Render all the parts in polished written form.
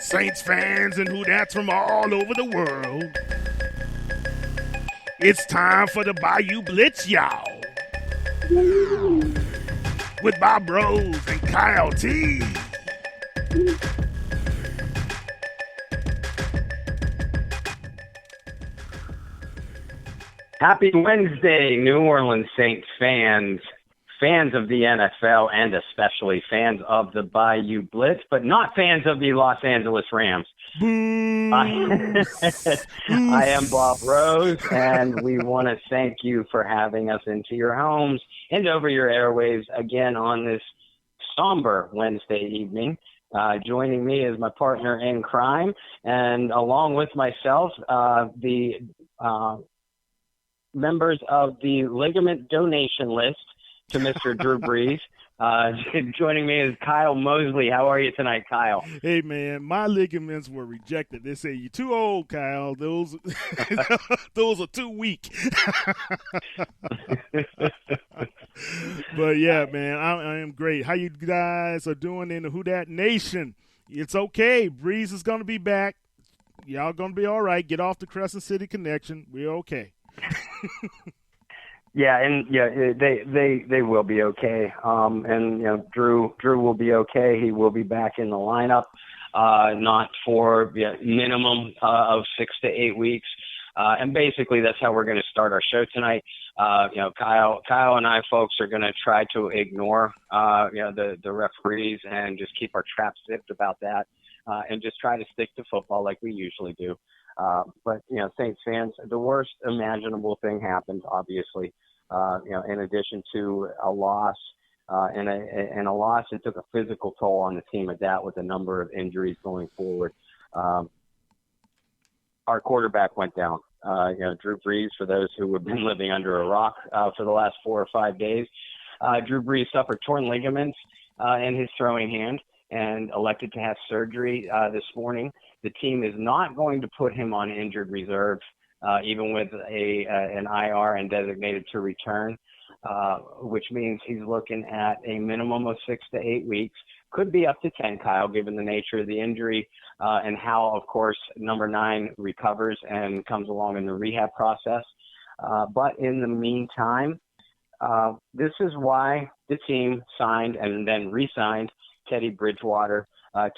Saints fans and Who-Dats from all over the world. It's time for the Bayou Blitz, y'all. With Bob Rose and Kyle T. Happy Wednesday, New Orleans Saints fans of the NFL, and especially fans of the Bayou Blitz, but not fans of the Los Angeles Rams. I am Bob Rose, and we want to thank you for having us into your homes and over your airwaves again on this somber Wednesday evening. Joining me is my partner in crime, and along with myself, the members of the ligament donation list to Mr. Drew Brees. Joining me is Kyle Mosley. How are you tonight, Kyle? Hey, man, my ligaments were rejected. They say, you're too old, Kyle. Those are too weak. But, yeah, man, I am great. How you guys are doing in the Who-Dat Nation? It's okay. Brees is going to be back. Y'all going to be all right. Get off the Crescent City connection. We're okay. Yeah, and they will be okay. And Drew will be okay. He will be back in the lineup, not for minimum of 6 to 8 weeks. And basically, that's how we're going to start our show tonight. Kyle and I, folks, are going to try to ignore the referees and just keep our traps zipped about that, and just try to stick to football like we usually do. But Saints fans, the worst imaginable thing happened, obviously. In addition to a loss, and a loss that took a physical toll on the team at that, with a number of injuries going forward. Our quarterback went down. Drew Brees, for those who have been living under a rock for the last 4 or 5 days, Drew Brees suffered torn ligaments in his throwing hand and elected to have surgery this morning. The team is not going to put him on injured reserve, even with an IR and designated to return, which means he's looking at a minimum of 6 to 8 weeks. Could be up to 10, Kyle, given the nature of the injury and how, of course, number 9 recovers and comes along in the rehab process. But in the meantime, this is why the team signed and then re-signed Teddy Bridgewater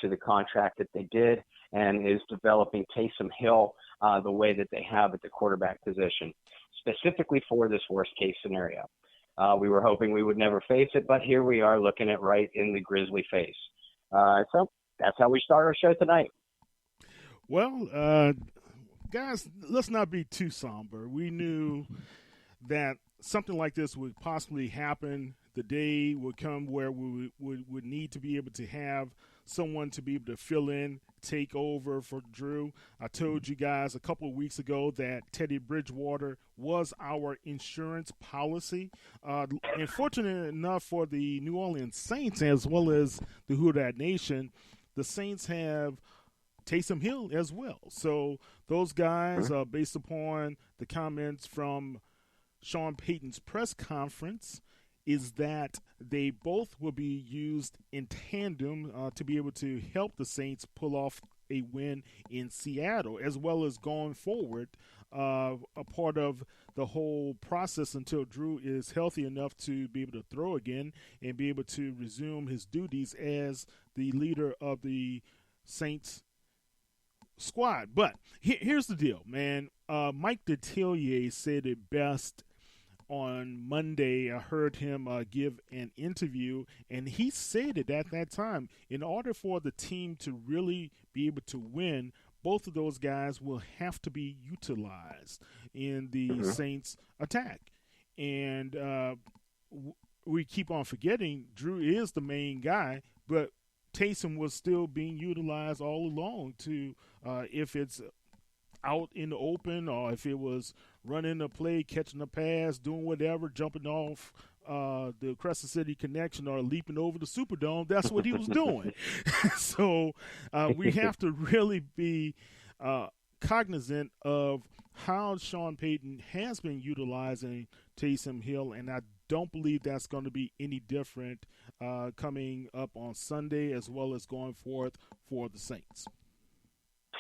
to the contract that they did, and is developing Taysom Hill the way that they have at the quarterback position, specifically for this worst-case scenario. We were hoping we would never face it, but here we are looking at right in the Grizzly face. So that's how we start our show tonight. Well, guys, let's not be too somber. We knew that something like this would possibly happen. The day would come where we would need to be able to have someone to be able to fill in, take over for Drew. I told you guys a couple of weeks ago that Teddy Bridgewater was our insurance policy. And fortunate enough for the New Orleans Saints, as well as the Who-Dat Nation, the Saints have Taysom Hill as well. So those guys, based upon the comments from Sean Payton's press conference, is that they both will be used in tandem to be able to help the Saints pull off a win in Seattle, as well as going forward, a part of the whole process until Drew is healthy enough to be able to throw again and be able to resume his duties as the leader of the Saints squad. But here's the deal, man. Mike Detillier said it best on Monday. I heard him give an interview, and he said it at that time. In order for the team to really be able to win, both of those guys will have to be utilized in the Saints attack. And we keep on forgetting Drew is the main guy, but Taysom was still being utilized all along to if it's out in the open, or if it was running a play, catching a pass, doing whatever, jumping off the Crescent City connection or leaping over the Superdome, that's what he was doing. So we have to really be cognizant of how Sean Payton has been utilizing Taysom Hill, and I don't believe that's going to be any different coming up on Sunday as well as going forth for the Saints.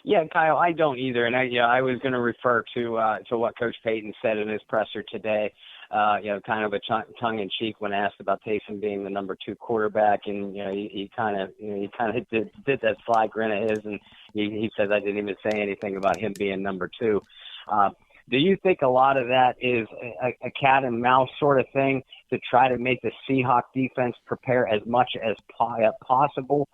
Yeah, Kyle, I don't either, and I was going to refer to what Coach Payton said in his presser today. Kind of a tongue in cheek when asked about Taysom being the number 2 quarterback, and he kind of did that sly grin of his, and he says I didn't even say anything about him being number 2. Do you think a lot of that is a cat and mouse sort of thing to try to make the Seahawks defense prepare as much as possible?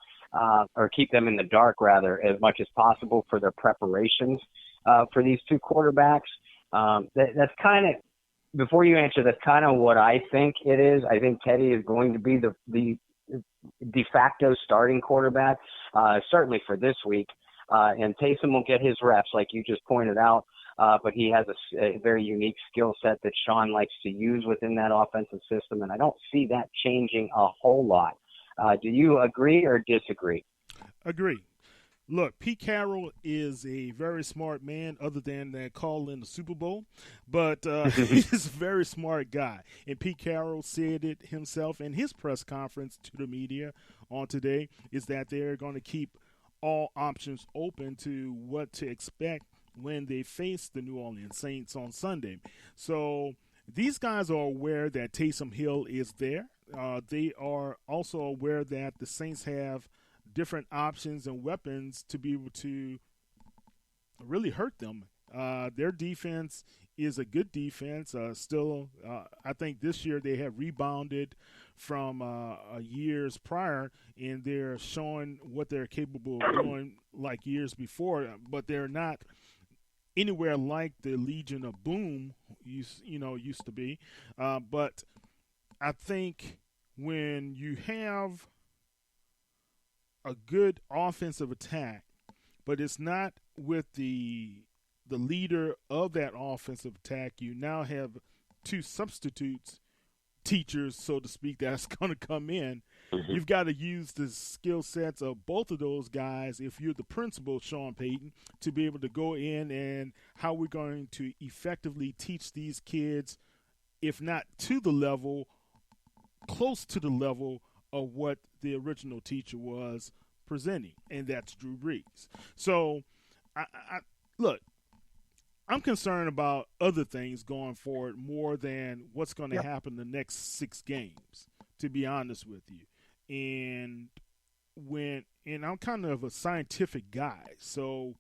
Or keep them in the dark, rather, as much as possible for their preparations for these 2 quarterbacks. That's kind of, before you answer, that's kind of what I think it is. I think Teddy is going to be the de facto starting quarterback, certainly for this week. And Taysom will get his reps, like you just pointed out. But he has a very unique skill set that Sean likes to use within that offensive system, and I don't see that changing a whole lot. Do you agree or disagree? Agree. Look, Pete Carroll is a very smart man, other than that call in the Super Bowl, but he's a very smart guy. And Pete Carroll said it himself in his press conference to the media on today, is that they're going to keep all options open to what to expect when they face the New Orleans Saints on Sunday. So these guys are aware that Taysom Hill is there. They are also aware that the Saints have different options and weapons to be able to really hurt them. Their defense is a good defense. I think this year they have rebounded from years prior, and they're showing what they're capable of doing like years before, but they're not anywhere like the Legion of Boom used to be. But I think when you have a good offensive attack, but it's not with the leader of that offensive attack, you now have 2 substitutes, teachers, so to speak, that's going to come in. Mm-hmm. You've got to use the skill sets of both of those guys, if you're the principal, Sean Payton, to be able to go in and how we're going to effectively teach these kids, if not to the level, close to the level of what the original teacher was presenting, and that's Drew Brees. So, look, I'm concerned about other things going forward more than what's going to happen the next 6 games, to be honest with you. And I'm kind of a scientific guy, so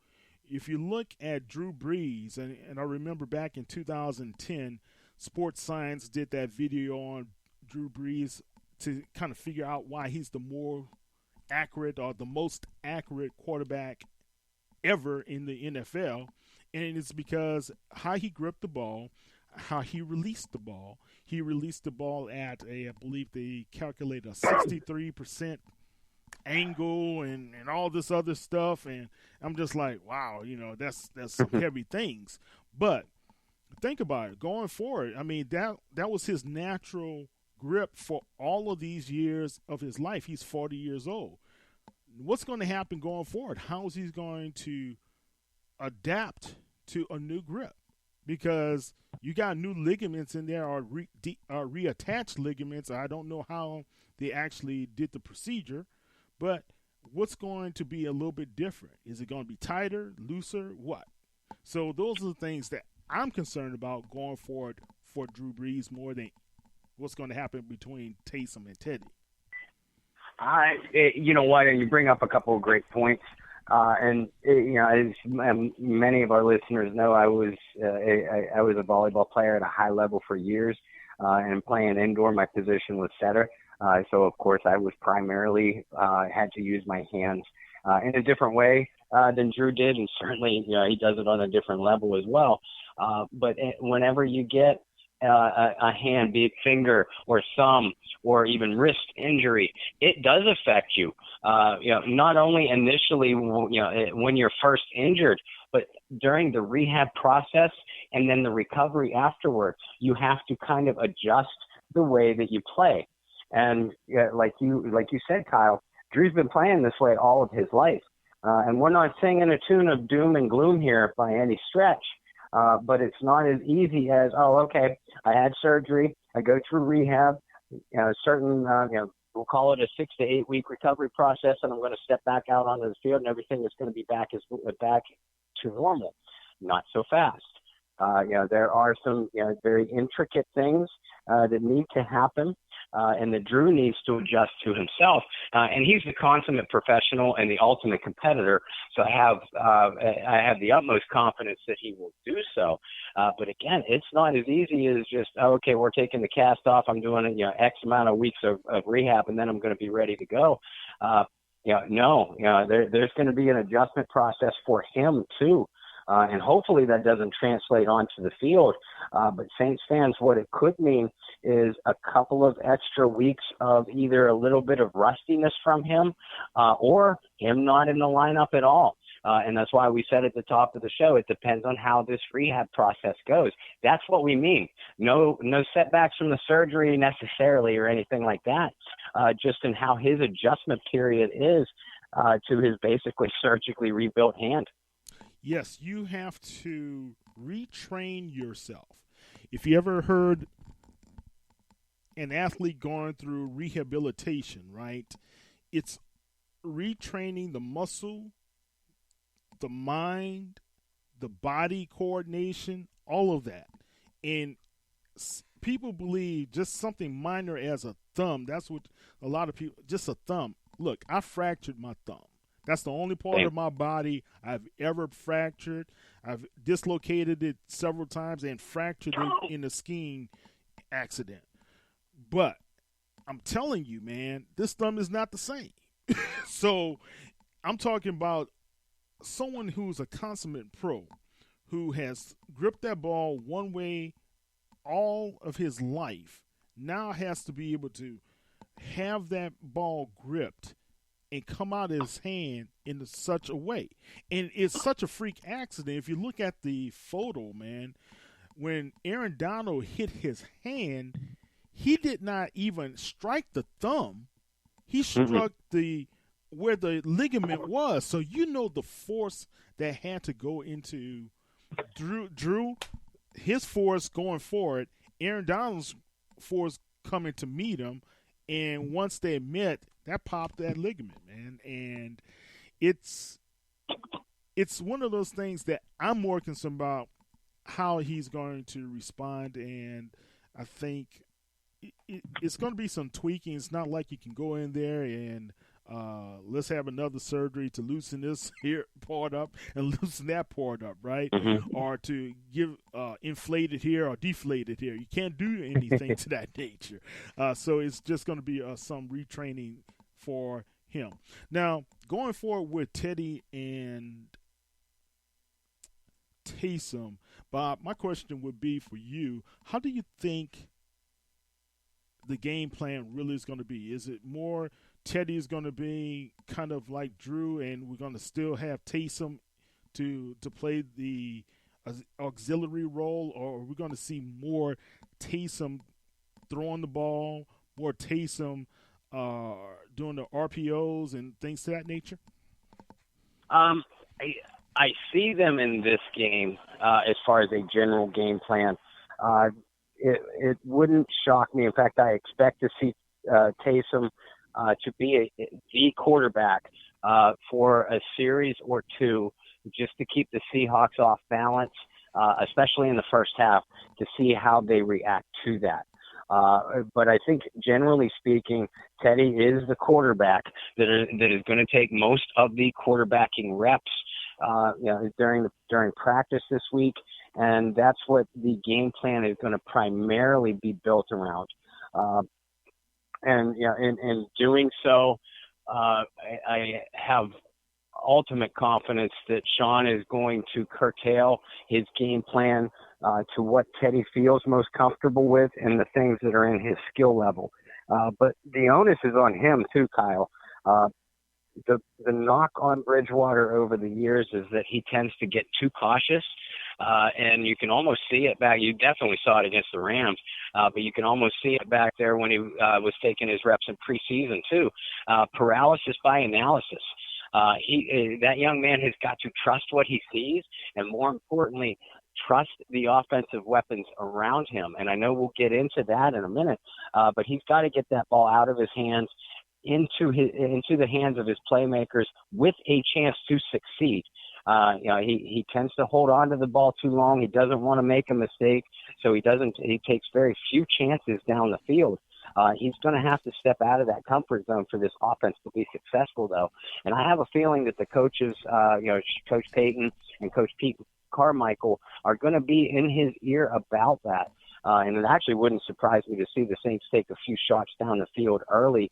if you look at Drew Brees, and I remember back in 2010, Sports Science did that video on Drew Brees to kind of figure out why he's the more accurate or the most accurate quarterback ever in the NFL. And it's because how he gripped the ball, how he released the ball. He released the ball at I believe they calculate a 63% angle and all this other stuff. And I'm just like, wow, that's some heavy things. But think about it, going forward, I mean, that was his natural grip for all of these years of his life. He's 40 years old. What's going to happen going forward? How is he going to adapt to a new grip? Because you got new ligaments in there, or reattached ligaments. I don't know how they actually did the procedure, but what's going to be a little bit different? Is it going to be tighter, looser, what? So those are the things that I'm concerned about going forward for Drew Brees more than what's going to happen between Taysom and Teddy. You know what? And you bring up a couple of great points. As many of our listeners know, I was a volleyball player at a high level for years, and playing indoor, my position was setter. So of course, I was primarily had to use my hands in a different way than Drew did, and certainly, he does it on a different level as well. But whenever you get a hand, be it finger or thumb or even wrist injury, it does affect you. Not only initially, when you're first injured, but during the rehab process and then the recovery afterwards, you have to kind of adjust the way that you play. And like you said, Kyle, Drew's been playing this way all of his life. And we're not singing a tune of doom and gloom here by any stretch. But it's not as easy as, oh, okay, I had surgery, I go through rehab, we'll call it a 6 to 8 week recovery process, and I'm going to step back out onto the field, and everything is going to be back to normal. Not so fast. There are some very intricate things that need to happen, and that Drew needs to adjust to himself. And he's the consummate professional and the ultimate competitor, so I have the utmost confidence that he will do so. But again, it's not as easy as just, okay, we're taking the cast off, I'm doing X amount of weeks of rehab, and then I'm going to be ready to go. There's going to be an adjustment process for him too. And hopefully that doesn't translate onto the field. But Saints fans, what it could mean is a couple of extra weeks of either a little bit of rustiness from him or him not in the lineup at all. And that's why we said at the top of the show, it depends on how this rehab process goes. That's what we mean. No setbacks from the surgery necessarily or anything like that, just in how his adjustment period is to his basically surgically rebuilt hand. Yes, you have to retrain yourself. If you ever heard an athlete going through rehabilitation, right, it's retraining the muscle, the mind, the body coordination, all of that. And people believe just something minor as a thumb. That's what a lot of people, just a thumb. Look, I fractured my thumb. That's the only part of my body I've ever fractured. I've dislocated it several times and fractured it in a skiing accident. But I'm telling you, man, this thumb is not the same. So I'm talking about someone who's a consummate pro who has gripped that ball one way all of his life now has to be able to have that ball gripped and come out of his hand in such a way. And it's such a freak accident. If you look at the photo, man, when Aaron Donald hit his hand, he did not even strike the thumb. He struck where the ligament was. So you know the force that had to go into Drew, his force going forward, Aaron Donald's force coming to meet him. And once they met, that popped that ligament, man. And it's one of those things that I'm more concerned about how he's going to respond. And I think it's going to be some tweaking. It's not like you can go in there and let's have another surgery to loosen this here part up and loosen that part up, right? Mm-hmm. Or to give inflate it here or deflate it here. You can't do anything to that nature. So it's just going to be some retraining for him. Now, going forward with Teddy and Taysom, Bob, my question would be for you, how do you think the game plan really is going to be? Is it more Teddy is going to be kind of like Drew and we're going to still have Taysom to play the auxiliary role, or are we going to see more Taysom throwing the ball, more Taysom doing the RPOs and things to that nature? I see them in this game as far as a general game plan. It wouldn't shock me. In fact, I expect to see Taysom to be the quarterback for a series or two, just to keep the Seahawks off balance, especially in the first half, to see how they react to that. But I think, generally speaking, Teddy is the quarterback that is going to take most of the quarterbacking reps during practice this week, and that's what the game plan is going to primarily be built around. And in doing so, I have ultimate confidence that Sean is going to curtail his game plan to what Teddy feels most comfortable with and the things that are in his skill level. But the onus is on him too, Kyle. The knock on Bridgewater over the years is that he tends to get too cautious, and you can almost see it back. You definitely saw it against the Rams, but you can almost see it back there when he was taking his reps in preseason too. Paralysis by analysis. That young man has got to trust what he sees, and more importantly, trust the offensive weapons around him. And I know we'll get into that in a minute, but he's got to get that ball out of his hands into the hands of his playmakers with a chance to succeed. He tends to hold on to the ball too long. He doesn't want to make a mistake, so he takes very few chances down the field. He's going to have to step out of that comfort zone for this offense to be successful, though. And I have a feeling that the coaches, Coach Payton and Coach Pete Carmichael, are going to be in his ear about that. And it actually wouldn't surprise me to see the Saints take a few shots down the field early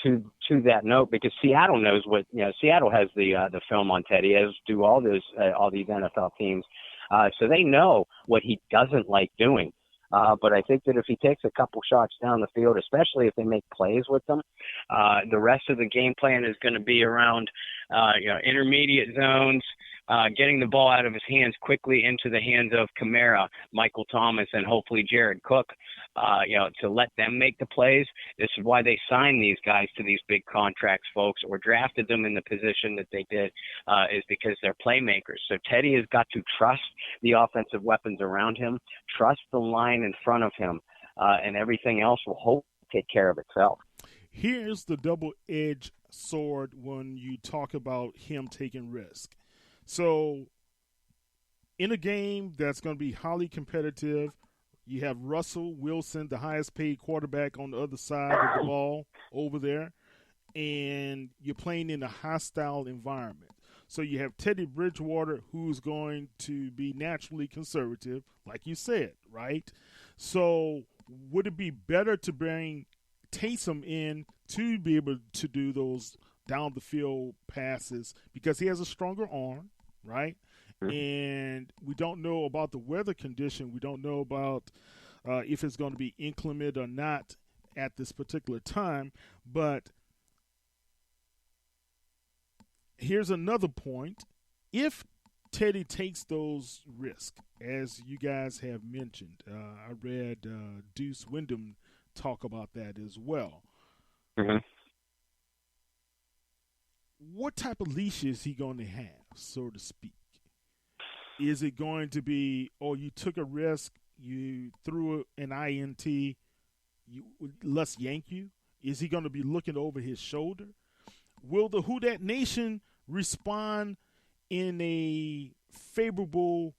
to that note, because Seattle knows Seattle has the film on Teddy, as do all these NFL teams. So they know what he doesn't like doing. But I think that if he takes a couple shots down the field, especially if they make plays with them, the rest of the game plan is going to be around, intermediate zones, getting the ball out of his hands quickly into the hands of Kamara, Michael Thomas, and hopefully Jared Cook, to let them make the plays. This is why they signed these guys to these big contracts, folks, or drafted them in the position that they did, is because they're playmakers. So Teddy has got to trust the offensive weapons around him, trust the line in front of him, and everything else will hopefully take care of itself. Here's the double-edged sword when you talk about him taking risk. So in a game that's going to be highly competitive, you have Russell Wilson, the highest-paid quarterback on the other side of the ball over there, and you're playing in a hostile environment. So you have Teddy Bridgewater, who's going to be naturally conservative, like you said, right? So would it be better to bring Taysom in to be able to do those down-the-field passes because he has a stronger arm, right? And we don't know about the weather condition. We don't know about if it's going to be inclement or not at this particular time. But here's another point. If Teddy takes those risks, as you guys have mentioned, I read Deuce Wyndham talk about that as well. Mm-hmm. What type of leash is he going to have, so to speak? Is it going to be, you took a risk, you threw an INT, let's yank you? Is he going to be looking over his shoulder? Will the Who Dat Nation respond in a favorable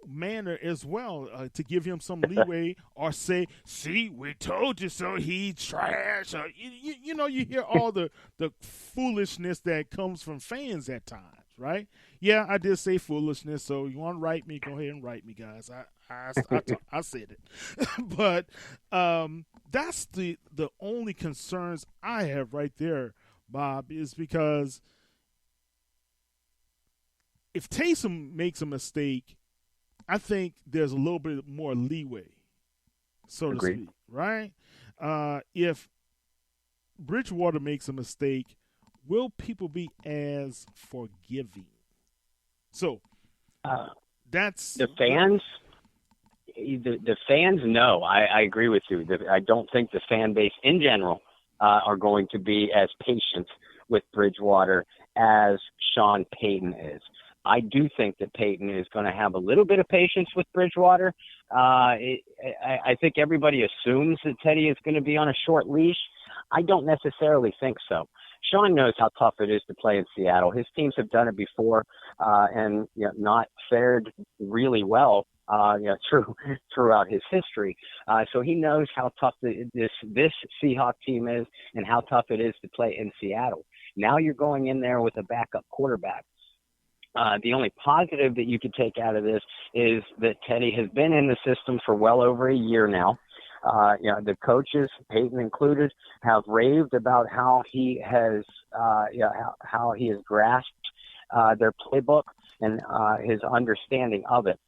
manner as well to give him some leeway, or say, see, we told you so, he trash? Or, you hear all the foolishness that comes from fans at times. Right? Yeah, I did say foolishness. So you want to write me? Go ahead and write me, guys. I said it. But that's the only concerns I have right there, Bob, is because if Taysom makes a mistake, I think there's a little bit more leeway, so to speak. Right? If Bridgewater makes a mistake, will people be as forgiving? So that's the fans. The fans, no. I agree with you. I don't think the fan base in general are going to be as patient with Bridgewater as Sean Payton is. I do think that Payton is going to have a little bit of patience with Bridgewater. I think everybody assumes that Teddy is going to be on a short leash. I don't necessarily think so. Sean knows how tough it is to play in Seattle. His teams have done it before and not fared really well throughout his history. So he knows how tough this Seahawk team is and how tough it is to play in Seattle. Now you're going in there with a backup quarterback. The only positive that you could take out of this is that Teddy has been in the system for well over a year now. The coaches, Peyton included, have raved about how he has grasped their playbook and his understanding of it.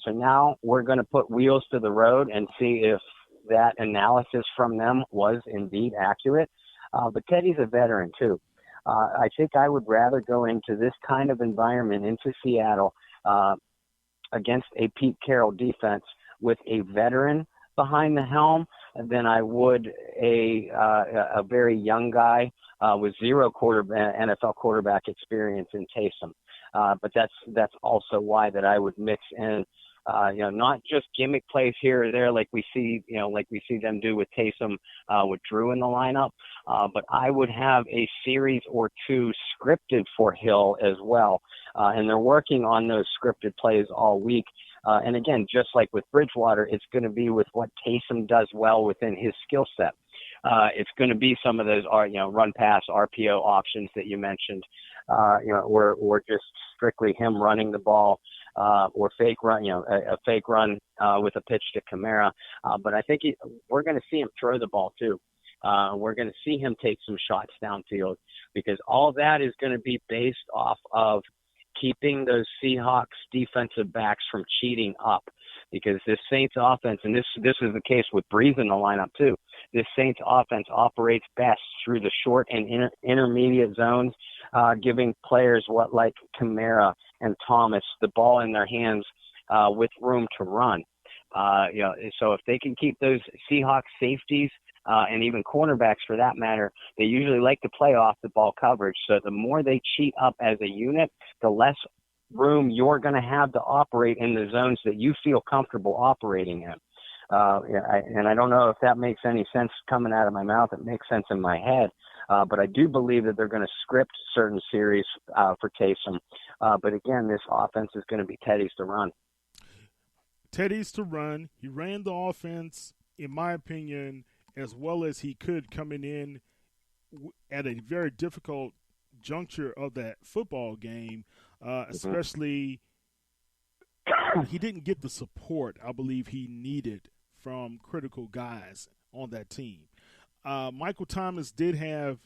So now we're going to put wheels to the road and see if that analysis from them was indeed accurate. But Teddy's a veteran too. I think I would rather go into this kind of environment, into Seattle, against a Pete Carroll defense with a veteran behind the helm than I would a very young guy with zero NFL quarterback experience in Taysom. But that's also why that I would mix in, not just gimmick plays here or there like we see them do with Taysom, with Drew in the lineup. But I would have a series or two scripted for Hill as well. And they're working on those scripted plays all week. And again, just like with Bridgewater, it's going to be with what Taysom does well within his skill set. It's going to be some of those, run pass RPO options that you mentioned, or just strictly him running the ball, or fake run, a fake run with a pitch to Kamara. But I think we're going to see him throw the ball too. We're going to see him take some shots downfield, because all that is going to be based off of keeping those Seahawks defensive backs from cheating up, because this Saints offense, and this is the case with Brees in the lineup too, this Saints offense operates best through the short and intermediate zones, giving players like Kamara and Thomas the ball in their hands with room to run. So if they can keep those Seahawks safeties and even cornerbacks for that matter, they usually like to play off the ball coverage. So the more they cheat up as a unit, the less room you're going to have to operate in the zones that you feel comfortable operating in. And I don't know if that makes any sense coming out of my mouth. It makes sense in my head. But I do believe that they're going to script certain series for Taysom. But again, this offense is going to be Teddy's to run. Teddy's to run. He ran the offense, in my opinion, as well as he could, coming in at a very difficult juncture of that football game, especially he didn't get the support I believe he needed from critical guys on that team. Michael Thomas did have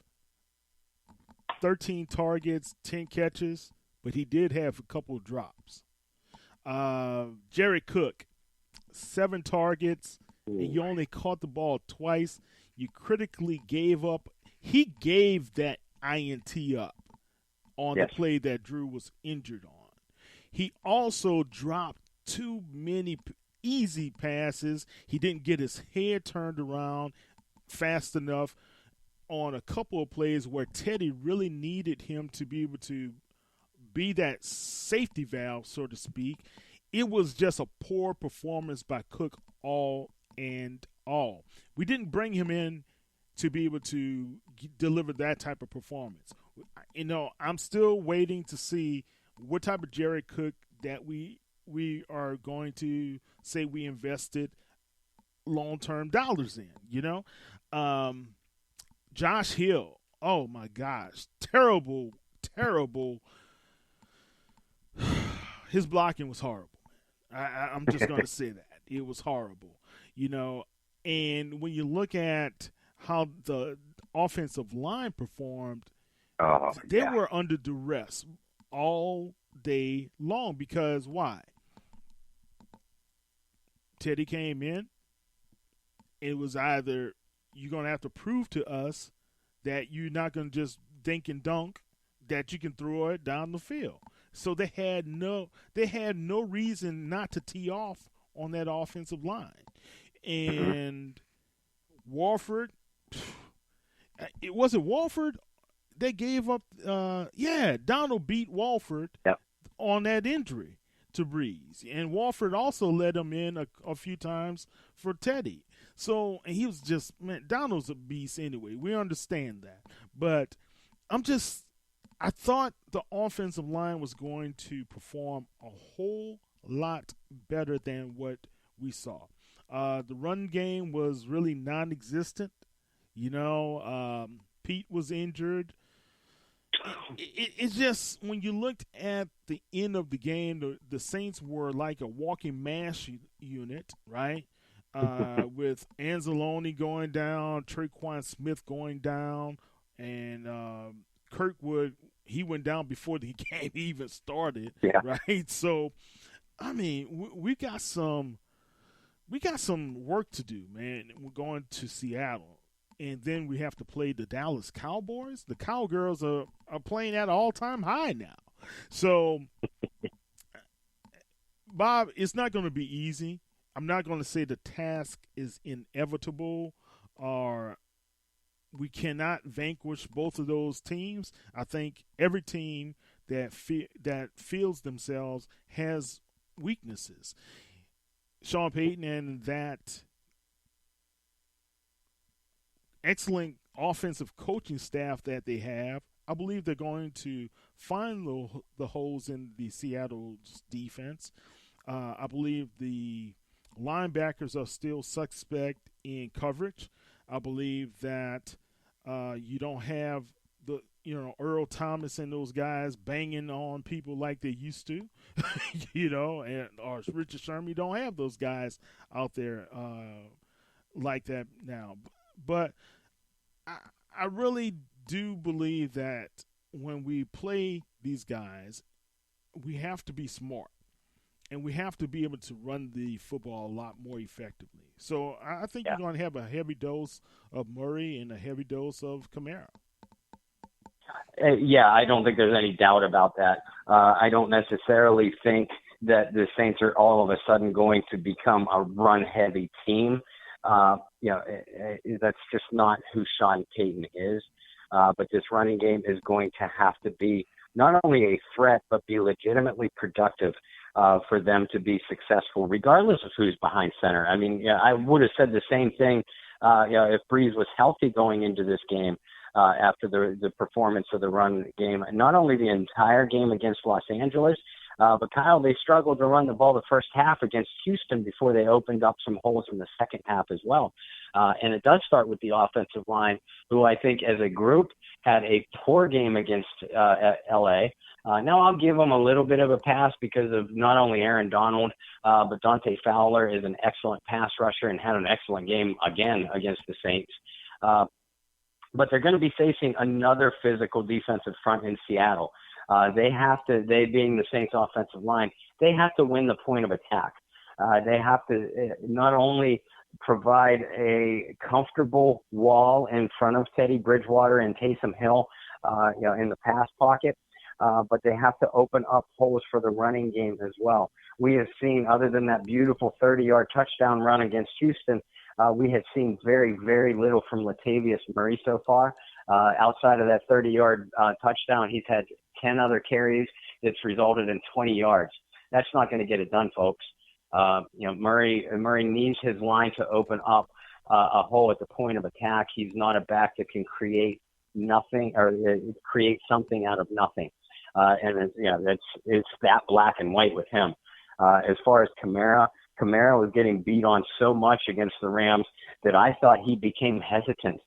13 targets, 10 catches, but he did have a couple of drops. Jared Cook, 7 targets, and you only caught the ball twice. You critically gave up. He gave that INT up on the play that Drew was injured on. He also dropped too many easy passes. He didn't get his head turned around fast enough on a couple of plays where Teddy really needed him to be able to be that safety valve, so to speak. It was just a poor performance by Cook all and all. We didn't bring him in to be able to deliver that type of performance. I'm still waiting to see what type of Jared Cook that we are going to say we invested long-term dollars in, Josh Hill, oh my gosh, terrible. His blocking was horrible. I'm just going to say that. It was horrible, and when you look at how the offensive line performed, they were under duress all day long, because why? Teddy came in. It was either you're going to have to prove to us that you're not going to just dink and dunk, that you can throw it down the field. So they had no reason not to tee off on that offensive line. And Warford, it wasn't Warford. They gave up. Donald beat Walford on that injury to Brees, and Walford also let him in a few times for Teddy. So, and he was just, Donald's a beast anyway. We understand that, but I thought the offensive line was going to perform a whole lot better than what we saw. The run game was really non-existent. Pete was injured. It's just, when you looked at the end of the game, the Saints were like a walking mash unit, right? With Anzalone going down, Traquan Smith going down, and Kirkwood, he went down before the game even started, right? So, I mean, we got some work to do, man. We're going to Seattle, and then we have to play the Dallas Cowboys. The Cowgirls are playing at an all-time high now. So, Bob, it's not going to be easy. I'm not going to say the task is inevitable or we cannot vanquish both of those teams. I think every team that feels themselves has weaknesses. Sean Payton and that excellent offensive coaching staff that they have, I believe they're going to find the holes in the Seattle's defense. I believe the linebackers are still suspect in coverage. I believe that you don't have the Earl Thomas and those guys banging on people like they used to, or Richard Sherman. You don't have those guys out there like that now. But I really do believe that when we play these guys, we have to be smart. And we have to be able to run the football a lot more effectively. So I think you're going to have a heavy dose of Murray and a heavy dose of Kamara. Yeah, I don't think there's any doubt about that. I don't necessarily think that the Saints are all of a sudden going to become a run-heavy team. That's just not who Sean Payton is. But this running game is going to have to be not only a threat, but be legitimately productive for them to be successful, regardless of who's behind center. I mean, I would have said the same thing, if Brees was healthy going into this game after the performance of the run game. Not only the entire game against Los Angeles, but Kyle, they struggled to run the ball the first half against Houston before they opened up some holes in the second half as well. And it does start with the offensive line, who I think as a group had a poor game against LA. Now I'll give them a little bit of a pass because of not only Aaron Donald, but Dante Fowler is an excellent pass rusher and had an excellent game again against the Saints. But they're going to be facing another physical defensive front in Seattle. They being the Saints offensive line, they have to win the point of attack. They have to not only provide a comfortable wall in front of Teddy Bridgewater and Taysom Hill, in the pass pocket, but they have to open up holes for the running game as well. We have seen, other than that beautiful 30-yard touchdown run against Houston, we have seen very, very little from Latavius Murray so far. Outside of that 30-yard touchdown, he's had 10 other carries. It's resulted in 20 yards. That's not going to get it done, folks. Murray needs his line to open up a hole at the point of attack. He's not a back that can create nothing or create something out of nothing. And it's that black and white with him. As far as Kamara was getting beat on so much against the Rams that I thought he became hesitant,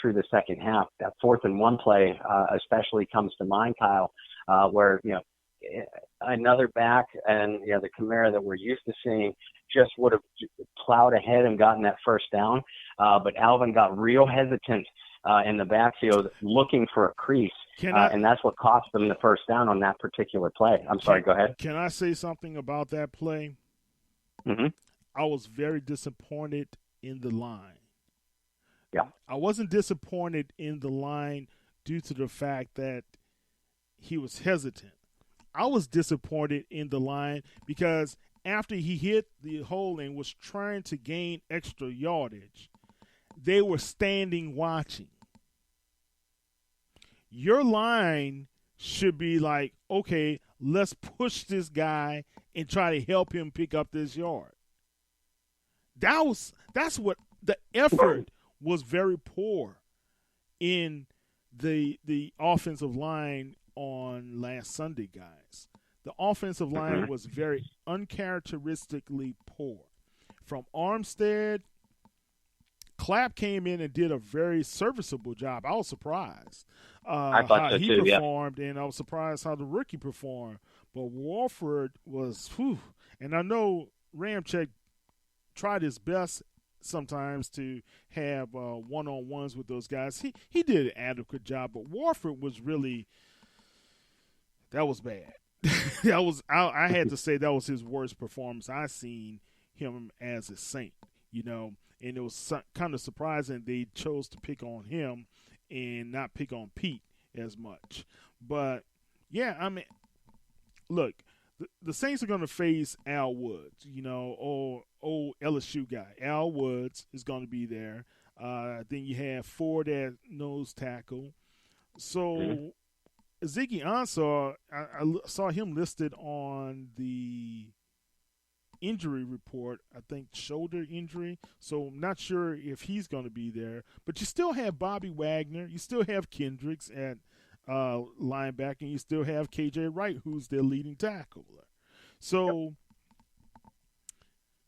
through the second half. That 4th and 1 play, especially comes to mind, Kyle, where, another back and, the Kamara that we're used to seeing just would have plowed ahead and gotten that first down. But Alvin got real hesitant in the backfield looking for a crease. And that's what cost them the first down on that particular play. I'm sorry, go ahead. Can I say something about that play? Mm-hmm. I was very disappointed in the line. Yeah. I wasn't disappointed in the line due to the fact that he was hesitant. I was disappointed in the line because after he hit the hole and was trying to gain extra yardage, they were standing watching. Your line should be like, okay, let's push this guy and try to help him pick up this yard. That's what the effort was very poor in the offensive line on last Sunday, guys. The offensive line was very uncharacteristically poor. From Armstead, Clapp came in and did a very serviceable job. I was surprised how he performed, and I was surprised how the rookie performed. But Warford was, and I know Ramczyk tried his best sometimes to have one-on-ones with those guys. He did an adequate job, but Warford was really – that was bad. I had to say that was his worst performance I've seen him as a Saint, and it was kind of surprising they chose to pick on him and not pick on Pete as much. But, yeah, I mean, look, the Saints are going to face Al Woods, old LSU guy. Al Woods is going to be there. Then you have Ford at nose tackle. Mhm. So Ziggy Ansah, I saw him listed on the injury report. I think shoulder injury. So I'm not sure if he's going to be there. But you still have Bobby Wagner. You still have Kendricks at linebacker. And you still have KJ Wright, who's their leading tackler. So,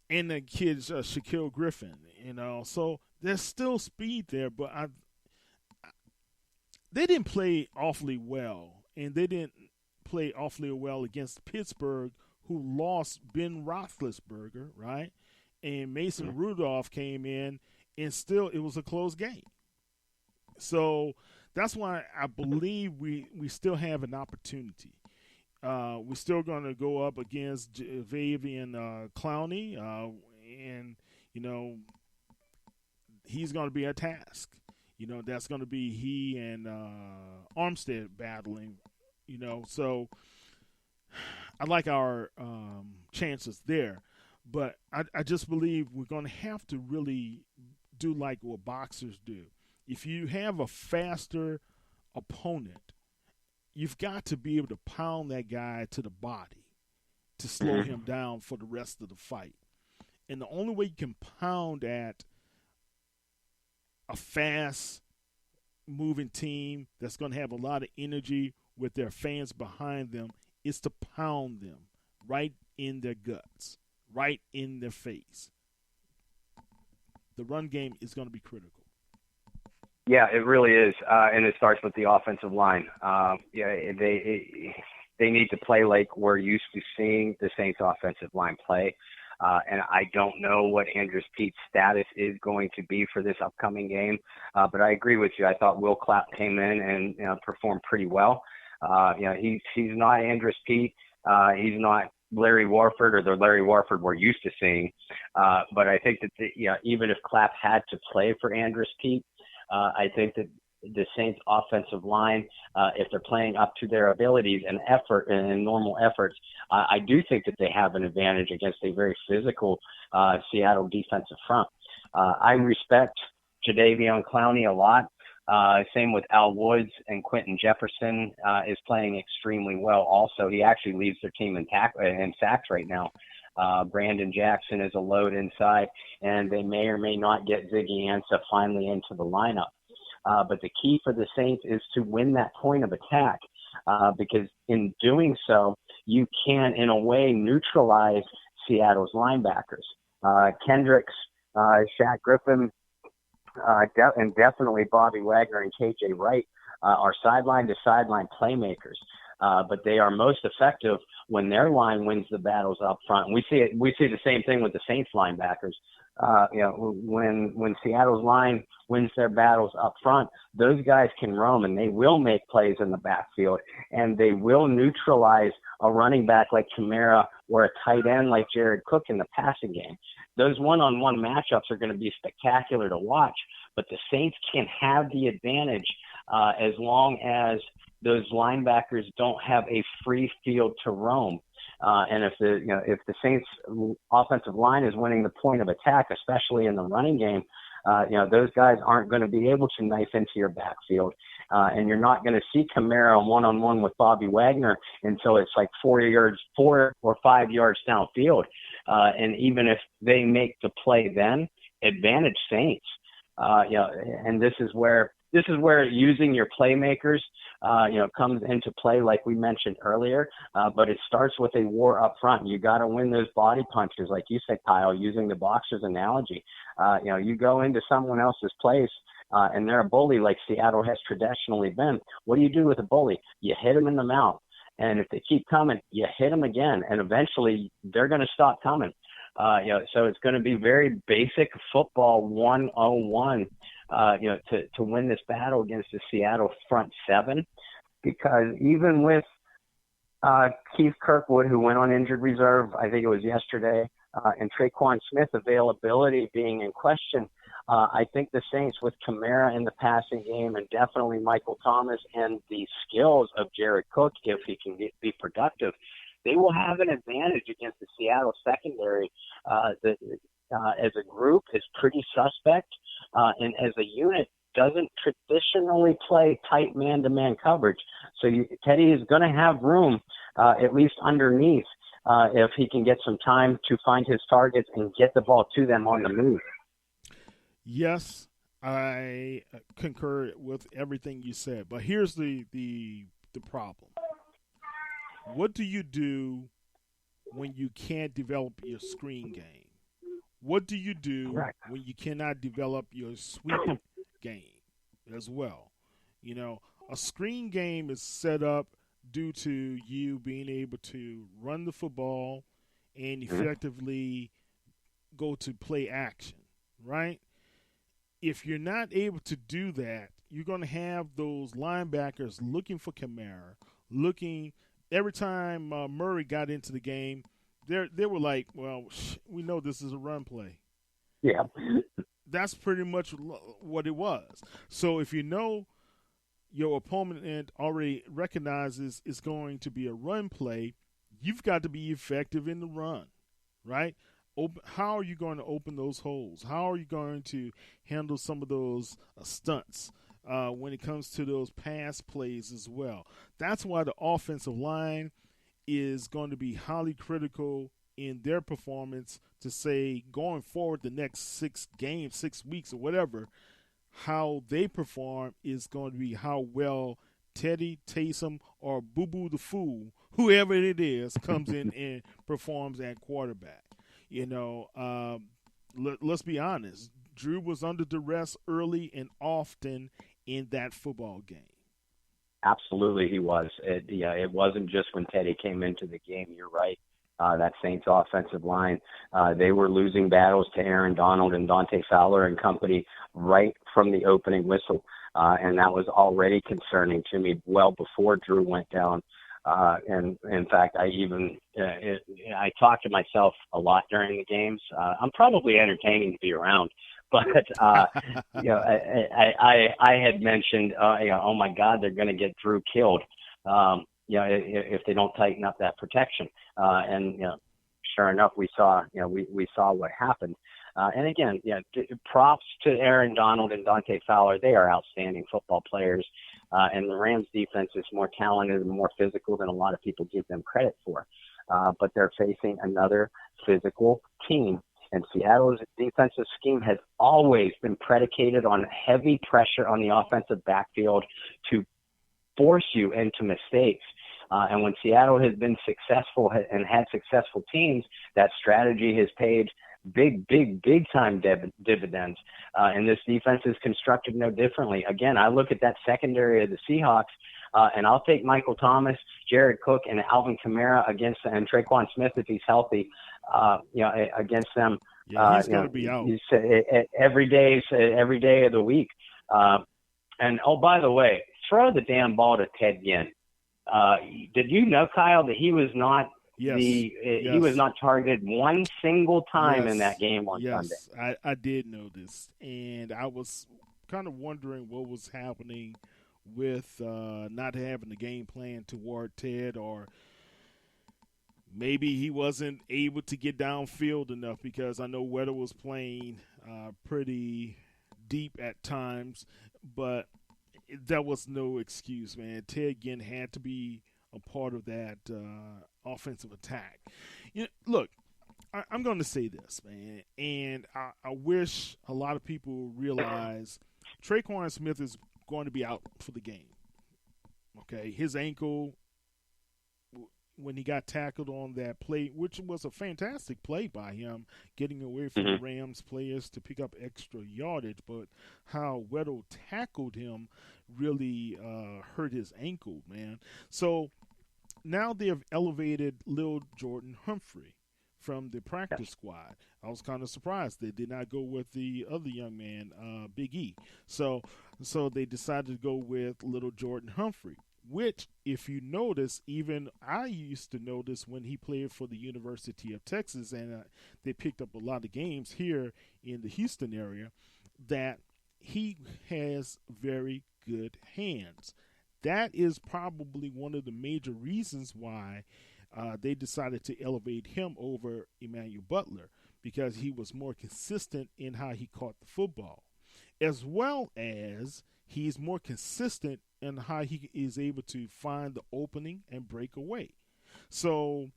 and the kid's Shaquille Griffin. So there's still speed there, but they didn't play awfully well, and they didn't play awfully well against Pittsburgh, who lost Ben Roethlisberger, right? And Mason Rudolph came in, and still it was a close game. So that's why I believe we still have an opportunity. We're still going to go up against Jadeveon Clowney, and you know he's going to be a task. That's going to be he and Armstead battling. So I like our chances there, but I just believe we're going to have to really do like what boxers do. If you have a faster opponent, you've got to be able to pound that guy to the body to slow Mhm. him down for the rest of the fight. And the only way you can pound at a fast moving team that's going to have a lot of energy with their fans behind them is to pound them right in their guts, right in their face. The run game is going to be critical. Yeah, it really is, and it starts with the offensive line. They need to play like we're used to seeing the Saints offensive line play. And I don't know what Andrews Pete's status is going to be for this upcoming game, but I agree with you. I thought Will Clapp came in and performed pretty well. He's not Andrews Pete. He's not Larry Warford or the Larry Warford we're used to seeing. But I think that even if Clapp had to play for Andrews Pete, I think that the Saints offensive line, if they're playing up to their abilities and effort and normal efforts, I do think that they have an advantage against a very physical Seattle defensive front. I respect Jadeveon Clowney a lot. Same with Al Woods, and Quentin Jefferson is playing extremely well. Also, he actually leads their team in sacks right now. Brandon Jackson is a load inside, and they may or may not get Ziggy Ansah finally into the lineup. But the key for the Saints is to win that point of attack, because in doing so, you can, in a way, neutralize Seattle's linebackers. Kendricks, Shaq Griffin, and definitely Bobby Wagner and KJ Wright are sideline-to-sideline playmakers. But they are most effective when their line wins the battles up front. And we see the same thing with the Saints linebackers. When Seattle's line wins their battles up front, those guys can roam and they will make plays in the backfield, and they will neutralize a running back like Kamara or a tight end like Jared Cook in the passing game. Those one-on-one matchups are going to be spectacular to watch, but the Saints can have the advantage as long as those linebackers don't have a free field to roam. And if the Saints offensive line is winning the point of attack, especially in the running game, those guys aren't going to be able to knife into your backfield. And you're not going to see Kamara one-on-one with Bobby Wagner until it's like 4 or 5 yards downfield. And even if they make the play then, advantage Saints. And this is where using your playmakers, comes into play, like we mentioned earlier. But it starts with a war up front. You got to win those body punches, like you said, Kyle, using the boxer's analogy. You go into someone else's place, and they're a bully like Seattle has traditionally been. What do you do with a bully? You hit them in the mouth. And if they keep coming, you hit them again, and eventually they're going to stop coming. So it's going to be very basic football 101, to win this battle against the Seattle front seven, because even with Keith Kirkwood, who went on injured reserve, I think it was yesterday, and Traquan Smith availability being in question, I think the Saints, with Kamara in the passing game and definitely Michael Thomas and the skills of Jared Cook, if he can be productive, they will have an advantage against the Seattle secondary that as a group is pretty suspect. and as a unit doesn't traditionally play tight man-to-man coverage. So Teddy is going to have room, at least underneath, if he can get some time to find his targets and get the ball to them on the move. Yes, I concur with everything you said, but here's the problem. What do you do when you can't develop your screen game? What do you do Right. when you cannot develop your sweep game as well? You know, a screen game is set up due to you being able to run the football and Mhm. effectively go to play action, right? If you're not able to do that, you're going to have those linebackers looking for Kamara, looking every time Murray got into the game. They were like, well, we know this is a run play. Yeah. That's pretty much what it was. So if you know your opponent already recognizes it's going to be a run play, you've got to be effective in the run, right? How are you going to open those holes? How are you going to handle some of those stunts when it comes to those pass plays as well? That's why the offensive line is going to be highly critical in their performance to say going forward the next 6 games, 6 weeks, or whatever. How they perform is going to be how well Teddy, Taysom, or Boo Boo the Fool, whoever it is, comes in and performs at quarterback. You know, let's be honest. Drew was under duress early and often in that football game. Absolutely, he was. It wasn't just when Teddy came into the game. You're right. That Saints offensive line, they were losing battles to Aaron Donald and Dante Fowler and company right from the opening whistle. And that was already concerning to me well before Drew went down. And in fact, I talked to myself a lot during the games. I'm probably entertaining to be around, but I had mentioned, oh my God, they're going to get Drew killed. If they don't tighten up that protection. And sure enough, we saw what happened. And again, props to Aaron Donald and Dante Fowler. They are outstanding football players. And the Rams defense is more talented and more physical than a lot of people give them credit for. But they're facing another physical team. And Seattle's defensive scheme has always been predicated on heavy pressure on the offensive backfield to force you into mistakes. And when Seattle has been successful and had successful teams, that strategy has paid big time dividends. And this defense is constructed no differently. Again, I look at that secondary of the Seahawks, and I'll take Michael Thomas, Jared Cook, and Alvin Kamara and Traquan Smith if he's healthy, against them. Yeah, he's going to be out every day of the week. And oh, by the way, throw the damn ball to Ted Ginn. Did you know, Kyle, that he was not he was not targeted one single time in that game on Sunday? Yes, I did know this, and I was kind of wondering what was happening with not having the game plan toward Ted, or maybe he wasn't able to get downfield enough, because I know Weather was playing pretty deep at times, but that was no excuse, man. Ted Ginn had to be a part of that offensive attack. Look, I'm going to say this, man, and I wish a lot of people realize Traquan Smith is going to be out for the game. Okay, his ankle, when he got tackled on that play, which was a fantastic play by him, getting away from the Rams players to pick up extra yardage, but how Weddle tackled him really hurt his ankle, man. So now they have elevated Lil Jordan Humphrey from the practice squad. I was kind of surprised they did not go with the other young man, Big E. So they decided to go with Little Jordan Humphrey, which, if you notice, even I used to notice when he played for the University of Texas, and they picked up a lot of games here in the Houston area, that he has very good hands. That is probably one of the major reasons why they decided to elevate him over Emmanuel Butler, because he was more consistent in how he caught the football. as well as he's more consistent in how he is able to find the opening and break away. So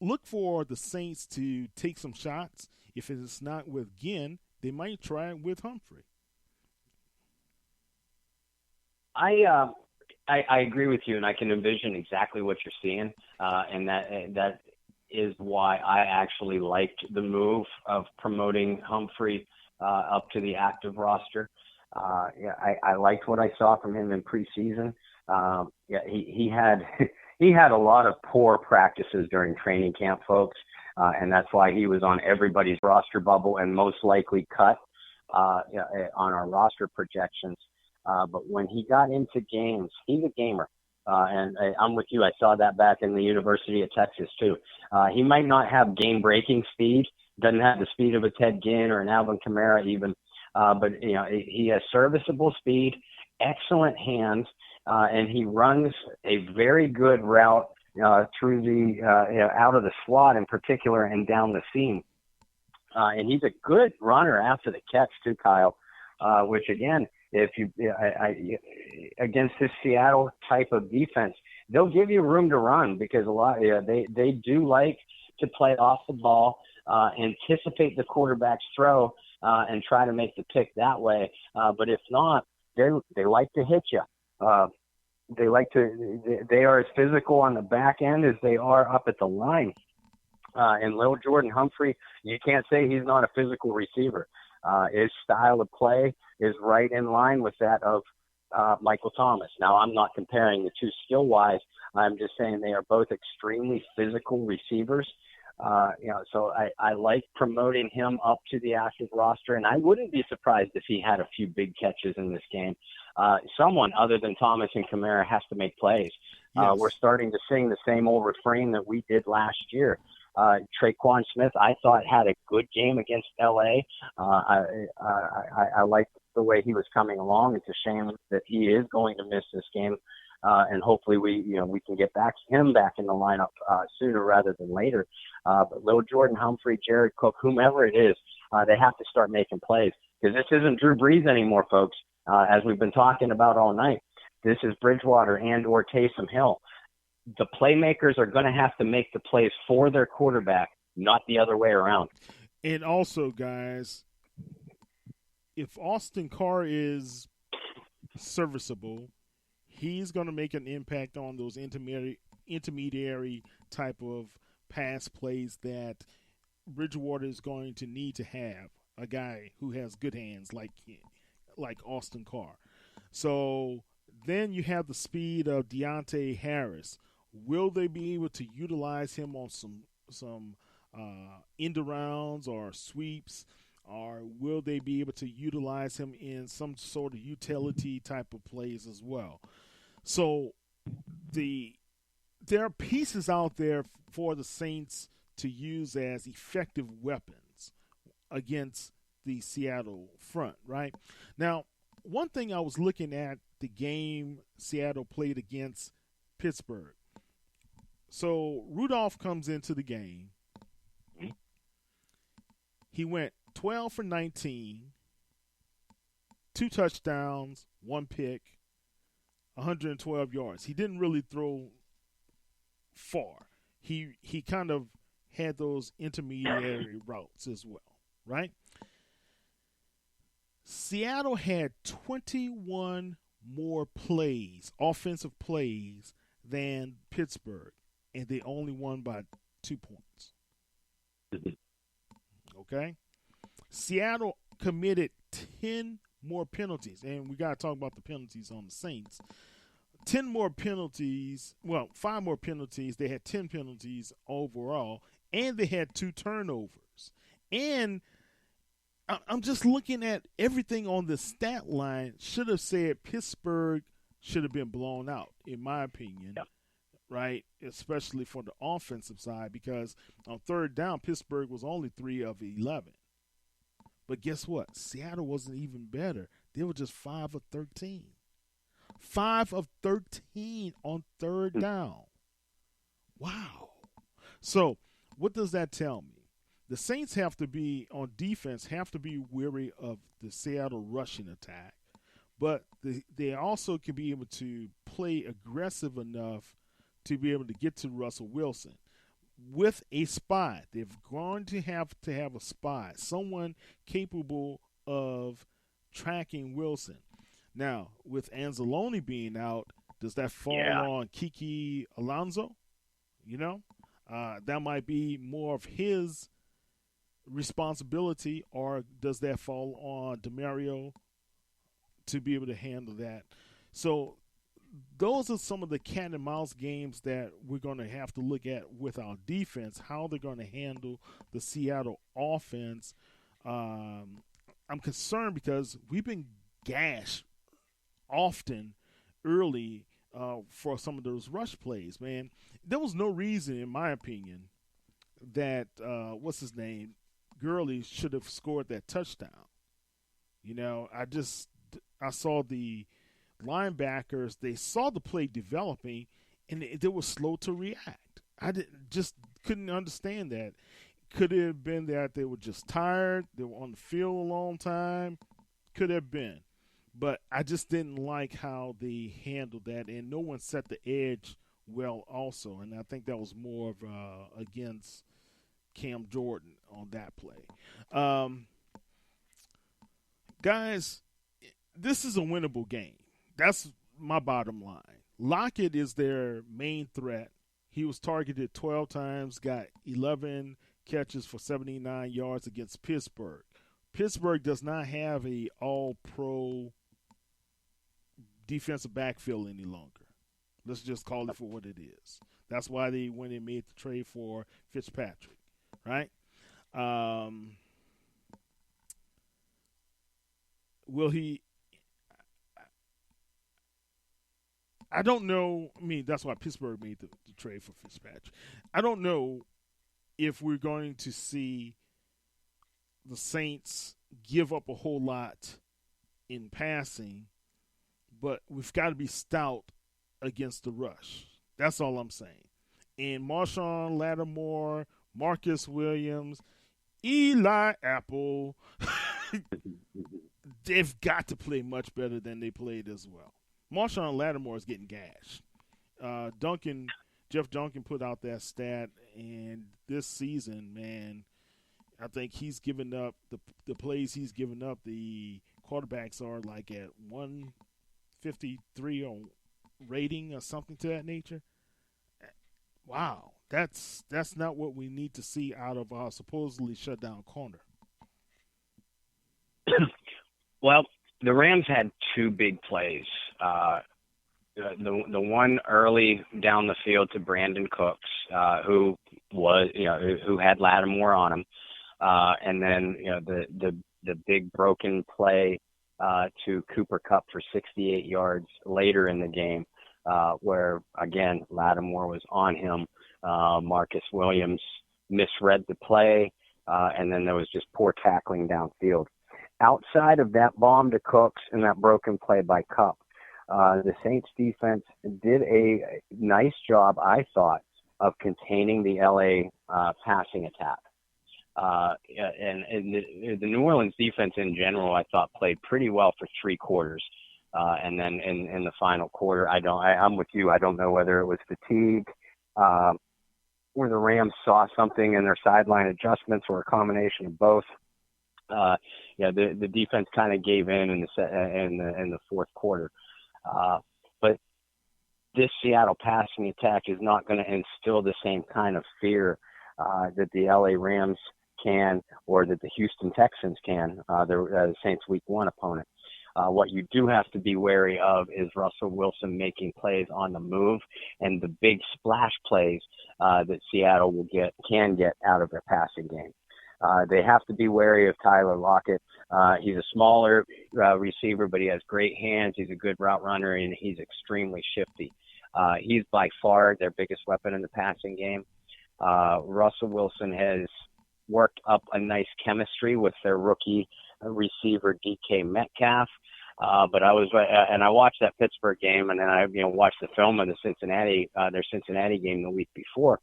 look for the Saints to take some shots. If it's not with Ginn, they might try it with Humphrey. I agree with you, and I can envision exactly what you're seeing, and that is why I actually liked the move of promoting Humphrey up to the active roster. I liked what I saw from him in preseason. He had he had a lot of poor practices during training camp, folks, and that's why he was on everybody's roster bubble and most likely cut on our roster projections. But when he got into games, he's a gamer. And I'm with you. I saw that back in the University of Texas, too. He might not have game-breaking speed, doesn't have the speed of a Ted Ginn or an Alvin Kamara even, but he has serviceable speed, excellent hands, and he runs a very good route through the out of the slot in particular and down the seam. And he's a good runner after the catch, too, Kyle, which, again, if you against this Seattle type of defense, they'll give you room to run because they do like to play off the ball, anticipate the quarterback's throw, and try to make the pick that way. But if not, they like to hit you. They are as physical on the back end as they are up at the line. And little Jordan Humphrey, you can't say he's not a physical receiver. His style of play is right in line with that of Michael Thomas. Now, I'm not comparing the two skill-wise. I'm just saying they are both extremely physical receivers. So I like promoting him up to the active roster, and I wouldn't be surprised if he had a few big catches in this game. Someone other than Thomas and Kamara has to make plays. Yes. We're starting to sing the same old refrain that we did last year. Traquan Smith, I thought, had a good game against L.A. I like the way he was coming along. It's a shame that he is going to miss this game, and hopefully we can get him back in the lineup sooner rather than later. But little Jordan Humphrey, Jared Cook, whomever it is, they have to start making plays because this isn't Drew Brees anymore, folks. As we've been talking about all night, this is Bridgewater and or Taysom Hill. The playmakers are going to have to make the plays for their quarterback, not the other way around. And also, guys, if Austin Carr is serviceable, he's going to make an impact on those intermediary type of pass plays that Bridgewater is going to need to have, a guy who has good hands like Austin Carr. So then you have the speed of Deontay Harris. Will they be able to utilize him on some end arounds or sweeps, or will they be able to utilize him in some sort of utility type of plays as well? So there are pieces out there for the Saints to use as effective weapons against the Seattle front, right? Now, one thing I was looking at the game Seattle played against Pittsburgh. So Rudolph comes into the game. He went 12 for 19, 2 touchdowns, 1 pick, 112 yards. He didn't really throw far. He kind of had those intermediary routes as well, right? Seattle had 21 more plays, offensive plays, than Pittsburgh, and they only won by 2 points. Okay? Seattle committed 10 more penalties, and we got to talk about the penalties on the Saints. 10 more penalties, 5 more penalties. They had 10 penalties overall, and they had 2 turnovers. And I'm just looking at everything on the stat line. Should have said Pittsburgh should have been blown out, in my opinion. Yep. Right, especially for the offensive side, because on third down, Pittsburgh was only 3 of 11. But guess what? Seattle wasn't even better. They were just 5 of 13. 5 of 13 on third down. Wow. So what does that tell me? The Saints have to be on defense, have to be wary of the Seattle rushing attack, but they also can be able to play aggressive enough to be able to get to Russell Wilson with a spy. They're going to have a spy, someone capable of tracking Wilson. Now, with Anzalone being out, does that fall on Kiki Alonso? You know, that might be more of his responsibility, or does that fall on DeMario to be able to handle that? So those are some of the cat and mouse games that we're going to have to look at with our defense, how they're going to handle the Seattle offense. I'm concerned because we've been gashed often early for some of those rush plays, man. There was no reason, in my opinion, that what's his name, Gurley should have scored that touchdown. You know, I saw the linebackers, they saw the play developing, and they were slow to react. Just couldn't understand that. Could it have been that they were just tired? They were on the field a long time? Could have been. But I just didn't like how they handled that, and no one set the edge well also. And I think that was more of against Cam Jordan on that play. Guys, this is a winnable game. That's my bottom line. Lockett is their main threat. He was targeted 12 times, got 11 catches for 79 yards against Pittsburgh. Pittsburgh does not have a all-pro defensive backfield any longer. Let's just call it for what it is. That's why they went and made the trade for Fitzpatrick, right? Will he? I don't know. I mean, that's why Pittsburgh made the trade for Fitzpatrick. I don't know if we're going to see the Saints give up a whole lot in passing, but we've got to be stout against the rush. That's all I'm saying. And Marshawn Lattimore, Marcus Williams, Eli Apple, they've got to play much better than they played as well. Marshawn Lattimore is getting gashed. Jeff Duncan put out that stat, and this season, man, I think he's given up the plays he's given up. The quarterbacks are like at 153 on rating or something to that nature. Wow, that's not what we need to see out of our supposedly shut down corner. Well, the Rams had two big plays. The one early down the field to Brandon Cooks, who had Lattimore on him, and then the big broken play to Cooper Kupp for 68 yards later in the game, where again Lattimore was on him. Marcus Williams misread the play, and then there was just poor tackling downfield. Outside of that bomb to Cooks and that broken play by Kupp, the Saints defense did a nice job, I thought, of containing the LA passing attack. And the New Orleans defense in general, I thought, played pretty well for three quarters. And then in the final quarter, I'm with you. I don't know whether it was fatigue, or the Rams saw something in their sideline adjustments, or a combination of both. The defense kind of gave in the fourth quarter. But this Seattle passing attack is not going to instill the same kind of fear that the LA Rams can, or that the Houston Texans can, the Saints Week 1 opponent. What you do have to be wary of is Russell Wilson making plays on the move, and the big splash plays that Seattle can get out of their passing game. They have to be wary of Tyler Lockett. He's a smaller receiver, but he has great hands. He's a good route runner, and he's extremely shifty. He's by far their biggest weapon in the passing game. Russell Wilson has worked up a nice chemistry with their rookie receiver DK Metcalf. But I watched that Pittsburgh game, and then I watched the film of their Cincinnati game the week before.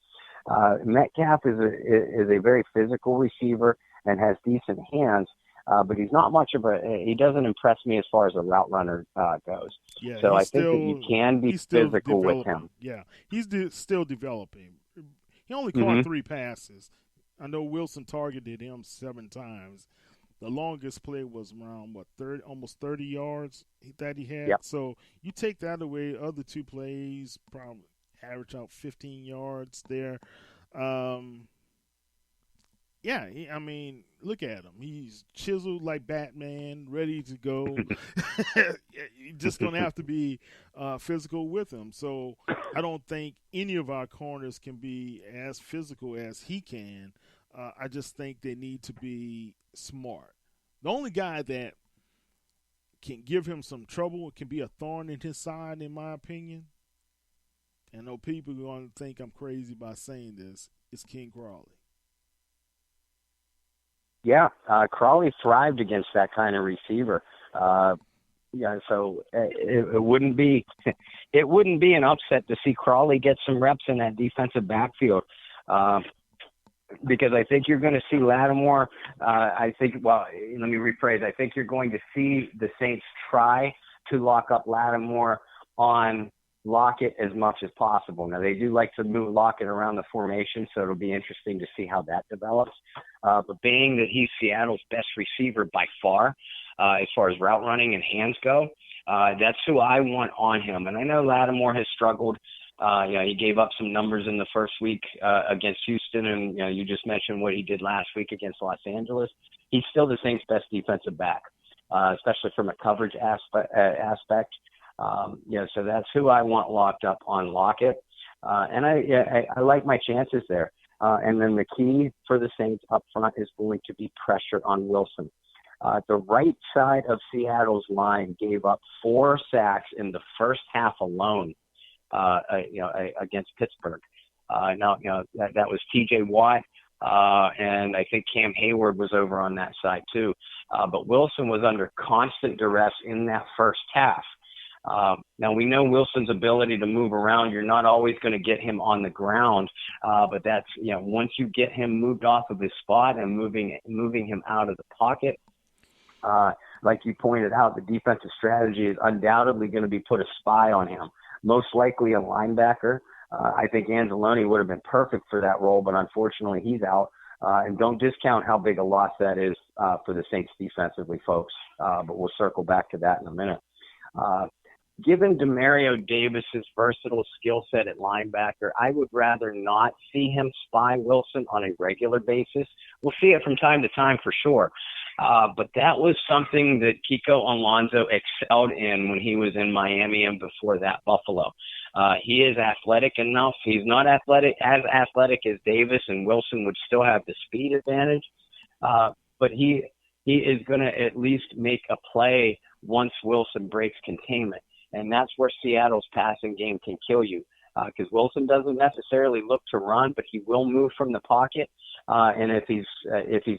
Metcalf is a very physical receiver and has decent hands, but he's not much of a. He doesn't impress me as far as a route runner goes. Yeah, So I think that you can be he's still physical with developing. him. Yeah, still developing. He only Mm-hmm. caught 3 passes. I know Wilson targeted him 7 times. The longest play was around almost 30 yards that he had. Yep. So you take that away, other 2 plays probably average out 15 yards there. Um, yeah, I mean, look at him. He's chiseled like Batman, ready to go. You're just going to have to be physical with him. So I don't think any of our corners can be as physical as he can. I just think they need to be smart. The only guy that can give him some trouble, can be a thorn in his side, in my opinion, and I know people are going to think I'm crazy by saying this, is King Crawley. Yeah, Crawley thrived against that kind of receiver. Yeah, so it wouldn't be it wouldn't be an upset to see Crawley get some reps in that defensive backfield. Because I think you're going to see Lattimore. Let me rephrase. I think you're going to see the Saints try to lock up Lattimore on Lockett as much as possible. Now, they do like to move Lockett around the formation, so it'll be interesting to see how that develops. But being that he's Seattle's best receiver by far, as far as route running and hands go, that's who I want on him. And I know Lattimore has struggled. He gave up some numbers in the first week against Houston, and you just mentioned what he did last week against Los Angeles. He's still the Saints' best defensive back, especially from a coverage aspect. So that's who I want locked up on Lockett, and I like my chances there. And then the key for the Saints up front is going to be pressure on Wilson. The right side of Seattle's line gave up 4 sacks in the first half alone. Against Pittsburgh. That was T.J. Watt, and I think Cam Hayward was over on that side too. But Wilson was under constant duress in that first half. Now we know Wilson's ability to move around. You're not always going to get him on the ground, but that's once you get him moved off of his spot and moving him out of the pocket. Like you pointed out, the defensive strategy is undoubtedly going to be put a spy on him. Most likely a linebacker. I think Anzalone would have been perfect for that role, but unfortunately he's out. And don't discount how big a loss that is for the Saints defensively, folks. But we'll circle back to that in a minute. Given Demario Davis's versatile skill set at linebacker, I would rather not see him spy Wilson on a regular basis. We'll see it from time to time for sure. But that was something that Kiko Alonso excelled in when he was in Miami and before that Buffalo. He is athletic enough. He's not as athletic as Davis, and Wilson would still have the speed advantage. But he is going to at least make a play once Wilson breaks containment. And that's where Seattle's passing game can kill you. Because Wilson doesn't necessarily look to run, but he will move from the pocket. And if he's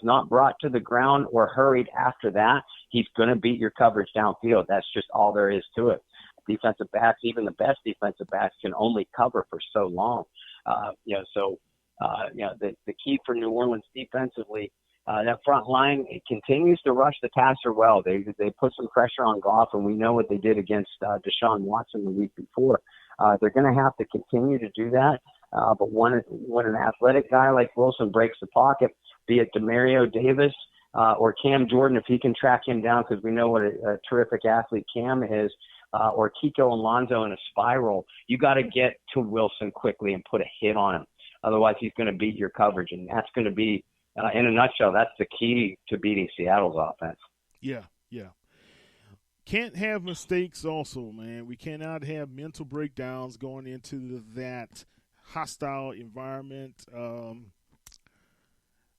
not brought to the ground or hurried after that, he's going to beat your coverage downfield. That's just all there is to it. Defensive backs, even the best defensive backs, can only cover for so long. The key for New Orleans defensively, that front line, it continues to rush the passer well. They put some pressure on Goff, and we know what they did against Deshaun Watson the week before. They're going to have to continue to do that. But when an athletic guy like Wilson breaks the pocket, be it Demario Davis or Cam Jordan, if he can track him down, because we know what a terrific athlete Cam is, or Kiko Alonso in a spiral, you got to get to Wilson quickly and put a hit on him. Otherwise, he's going to beat your coverage, and that's going to be, in a nutshell, that's the key to beating Seattle's offense. Yeah. Can't have mistakes also, man. We cannot have mental breakdowns going into that hostile environment.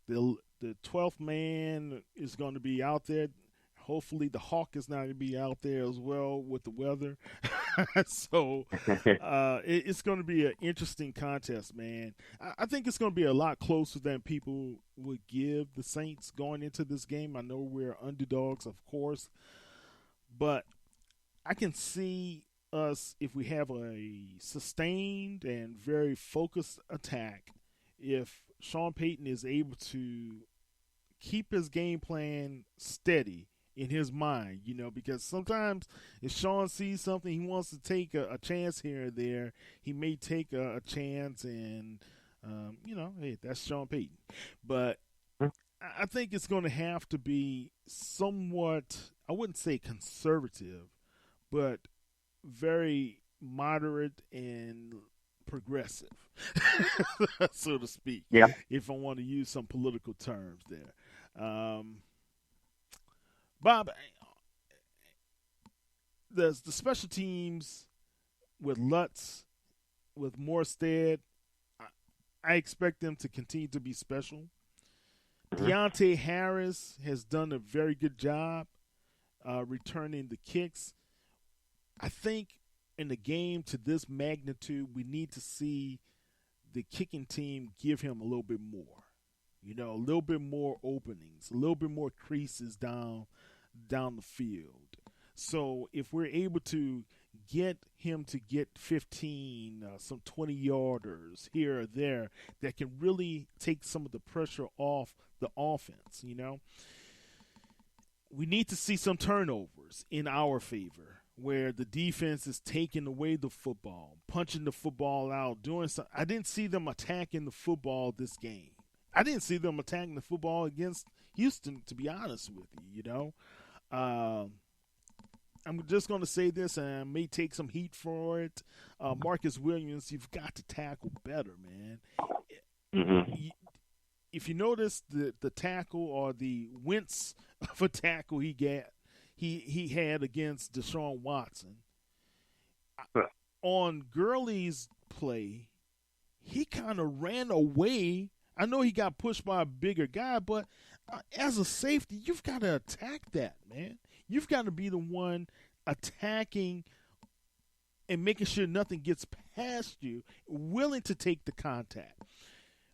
The 12th man is going to be out there. Hopefully the Hawk is not going to be out there as well with the weather. So it's going to be an interesting contest, man. I think it's going to be a lot closer than people would give the Saints going into this game. I know we're underdogs, of course, but I can see us, if we have a sustained and very focused attack, if Sean Payton is able to keep his game plan steady in his mind, because sometimes if Sean sees something, he wants to take a chance here or there. He may take a chance, and hey, that's Sean Payton. But I think it's going to have to be somewhat, I wouldn't say conservative, but very moderate and progressive, so to speak, Yeah. if I want to use some political terms there. Bob, the special teams with Lutz, with Morstead, I expect them to continue to be special. Deontay Harris has done a very good job returning the kicks. I think in a game to this magnitude, we need to see the kicking team give him a little bit more. A little bit more openings, a little bit more creases down the field. So if we're able to get him to get 15, some 20-yarders here or there that can really take some of the pressure off the offense, we need to see some turnovers in our favor where the defense is taking away the football, punching the football out, doing something. I didn't see them attacking the football this game. I didn't see them attacking the football against Houston, to be honest with you, I'm just going to say this, and I may take some heat for it. Marcus Williams, you've got to tackle better, man. If you notice the tackle or the wince of a tackle he had against Deshaun Watson, on Gurley's play, he kind of ran away. I know he got pushed by a bigger guy, but as a safety, you've got to attack that, man. You've got to be the one attacking and making sure nothing gets past you, willing to take the contact.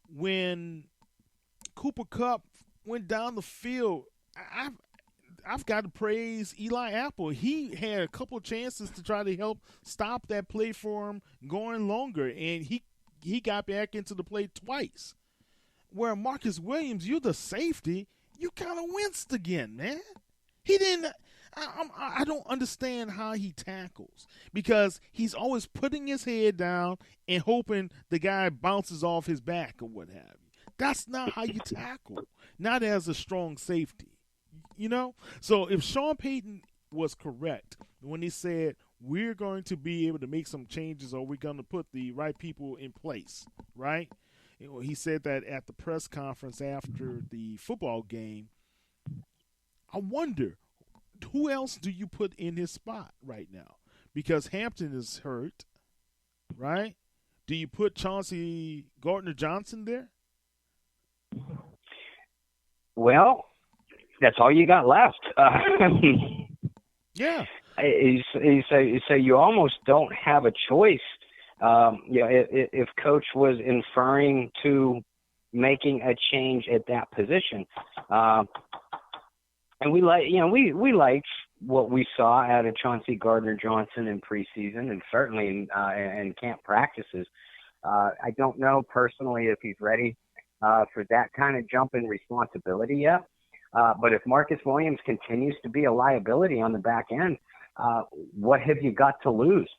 When Cooper Kupp went down the field, I've got to praise Eli Apple. He had a couple of chances to try to help stop that play for him going longer, and he got back into the play twice. Where Marcus Williams, you're the safety, you kind of winced again, man. He didn't. I don't understand how he tackles because he's always putting his head down and hoping the guy bounces off his back or what have you. That's not how you tackle, not as a strong safety, So if Sean Payton was correct when he said we're going to be able to make some changes or we're going to put the right people in place, right? He said that at the press conference after the football game. I wonder, who else do you put in his spot right now? Because Hampton is hurt, right? Do you put Chauncey Gardner-Johnson there? Well, that's all you got left. Yeah. So you almost don't have a choice. If Coach was inferring to making a change at that position, and we liked what we saw out of Chauncey Gardner-Johnson in preseason and certainly in camp practices. I don't know personally if he's ready for that kind of jump in responsibility yet. But if Marcus Williams continues to be a liability on the back end, what have you got to lose?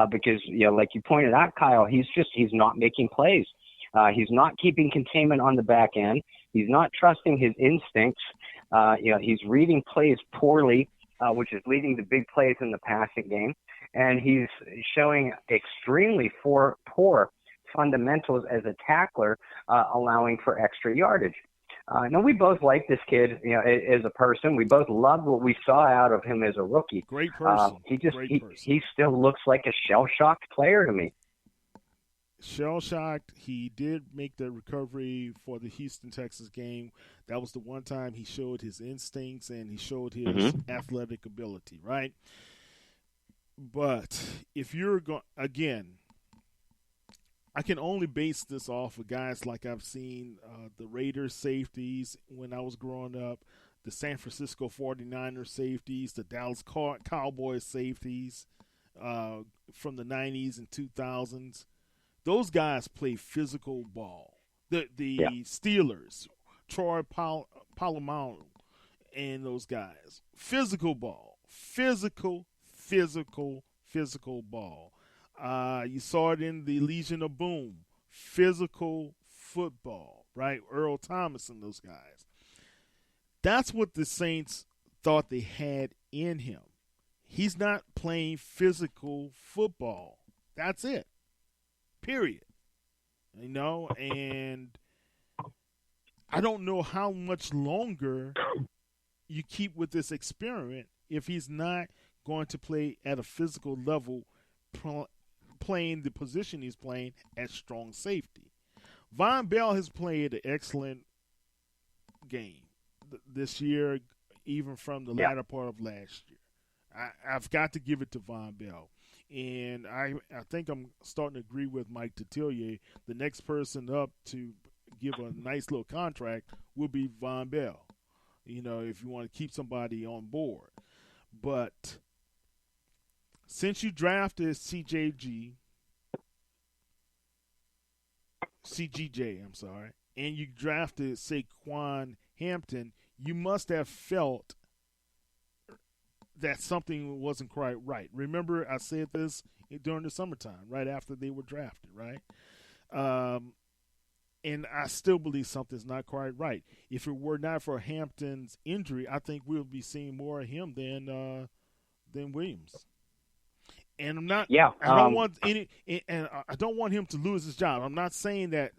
Because, like you pointed out, Kyle, he's not making plays. He's not keeping containment on the back end. He's not trusting his instincts. He's reading plays poorly, which is leading to big plays in the passing game. And he's showing extremely poor fundamentals as a tackler, allowing for extra yardage. Now, we both like this kid, as a person. We both loved what we saw out of him as a rookie. Great person. He still looks like a shell-shocked player to me. Shell-shocked. He did make the recovery for the Houston, Texas game. That was the one time he showed his instincts and he showed his athletic ability, right? But if you're going, again, I can only base this off of guys like I've seen the Raiders safeties when I was growing up, the San Francisco 49ers safeties, the Dallas Cowboys safeties from the 90s and 2000s. Those guys play physical ball. The Yeah. Steelers, Troy Polamalu, and those guys. Physical ball, physical ball. You saw it in the Legion of Boom, physical football, right? Earl Thomas and those guys. That's what the Saints thought they had in him. He's not playing physical football. That's it. Period. And I don't know how much longer you keep with this experiment if he's not going to play at a physical level, playing the position he's playing at strong safety. Von Bell has played an excellent game this year, even from the latter part of last year. I've got to give it to Von Bell. And I think I'm starting to agree with Mike Tatillier. The next person up to give a nice little contract will be Von Bell, if you want to keep somebody on board. But since you drafted CGJ, and you drafted Saquon Hampton, you must have felt that something wasn't quite right. Remember, I said this during the summertime, right after they were drafted, right? And I still believe something's not quite right. If it were not for Hampton's injury, I think we'll be seeing more of him than Williams. And I'm not. Yeah. I don't want I don't want him to lose his job. I'm not saying that,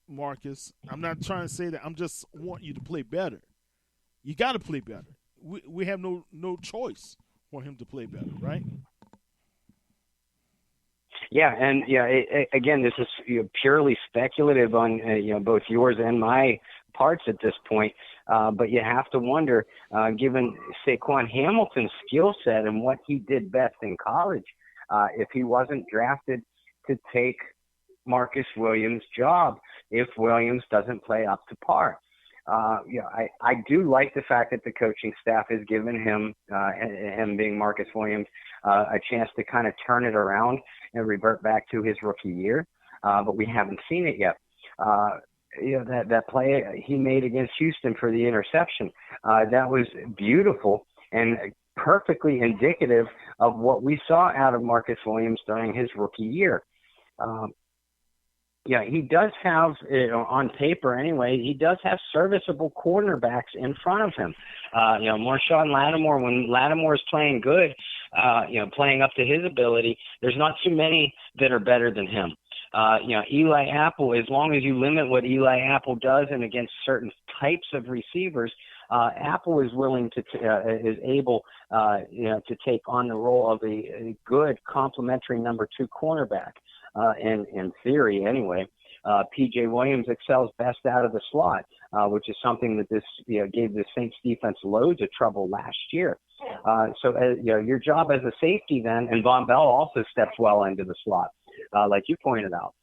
Marcus. I'm not trying to say that. I'm just want you to play better. You got to play better. We have no choice for him to play better, right? Yeah, and again, this is purely speculative on both yours and my parts at this point. But you have to wonder, given Saquon Hamilton's skill set and what he did best in college, if he wasn't drafted to take Marcus Williams' job if Williams doesn't play up to par. I do like the fact that the coaching staff has given him, and being Marcus Williams, a chance to kind of turn it around and revert back to his rookie year. But we haven't seen it yet. That play he made against Houston for the interception, that was beautiful and perfectly indicative of what we saw out of Marcus Williams during his rookie year. He does have, on paper anyway, he does have serviceable cornerbacks in front of him. Marshawn Lattimore, when Lattimore is playing good, playing up to his ability, there's not too many that are better than him. Eli Apple, as long as you limit what Eli Apple does and against certain types of receivers, Apple is willing to, is able, to take on the role of a good complementary number two cornerback. In theory, anyway. P.J. Williams excels best out of the slot, which is something that this gave the Saints defense loads of trouble last year. Your job as a safety then, and Von Bell also steps well into the slot, like you pointed out.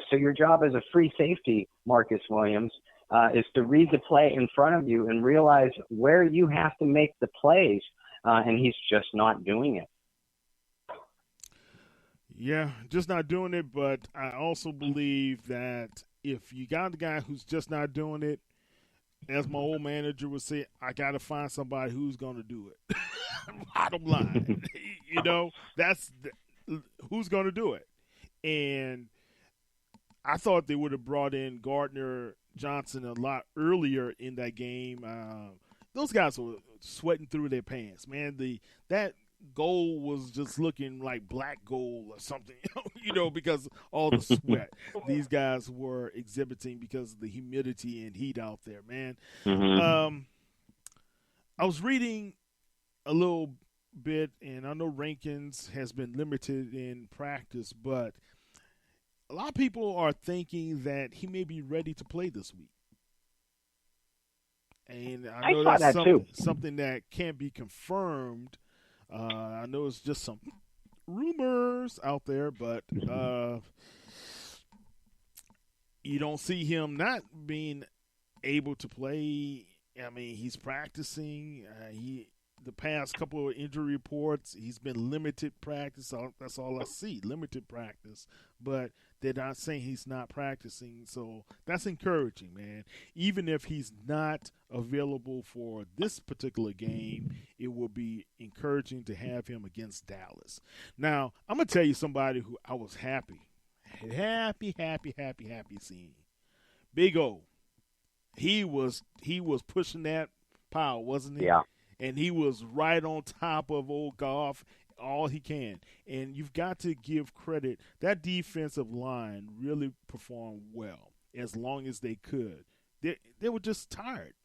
So your job as a free safety, Marcus Williams, is to read the play in front of you and realize where you have to make the plays, and he's just not doing it. Yeah, just not doing it, but I also believe that if you got a guy who's just not doing it, as my old manager would say, I got to find somebody who's going to do it. Bottom line, that's who's going to do it. And I thought they would have brought in Gardner Johnson a lot earlier in that game. Those guys were sweating through their pants, man. That goal was just looking like black gold or something, because all the sweat these guys were exhibiting because of the humidity and heat out there, man. Mm-hmm. I was reading a little bit, and I know Rankins has been limited in practice, but a lot of people are thinking that he may be ready to play this week. And I know that's something that can't be confirmed. I know it's just some rumors out there, but you don't see him not being able to play. I mean, he's practicing. The past couple of injury reports, he's been limited practice. That's all I see, limited practice. But They're not saying he's not practicing, so that's encouraging, man. Even if he's not available for this particular game, it will be encouraging to have him against Dallas. Now, I'm gonna tell you somebody who I was happy seeing. Big O. He was pushing that pile, wasn't he? Yeah. And he was right on top of old Goff all he can. And you've got to give credit. That defensive line really performed well as long as they could. They were just tired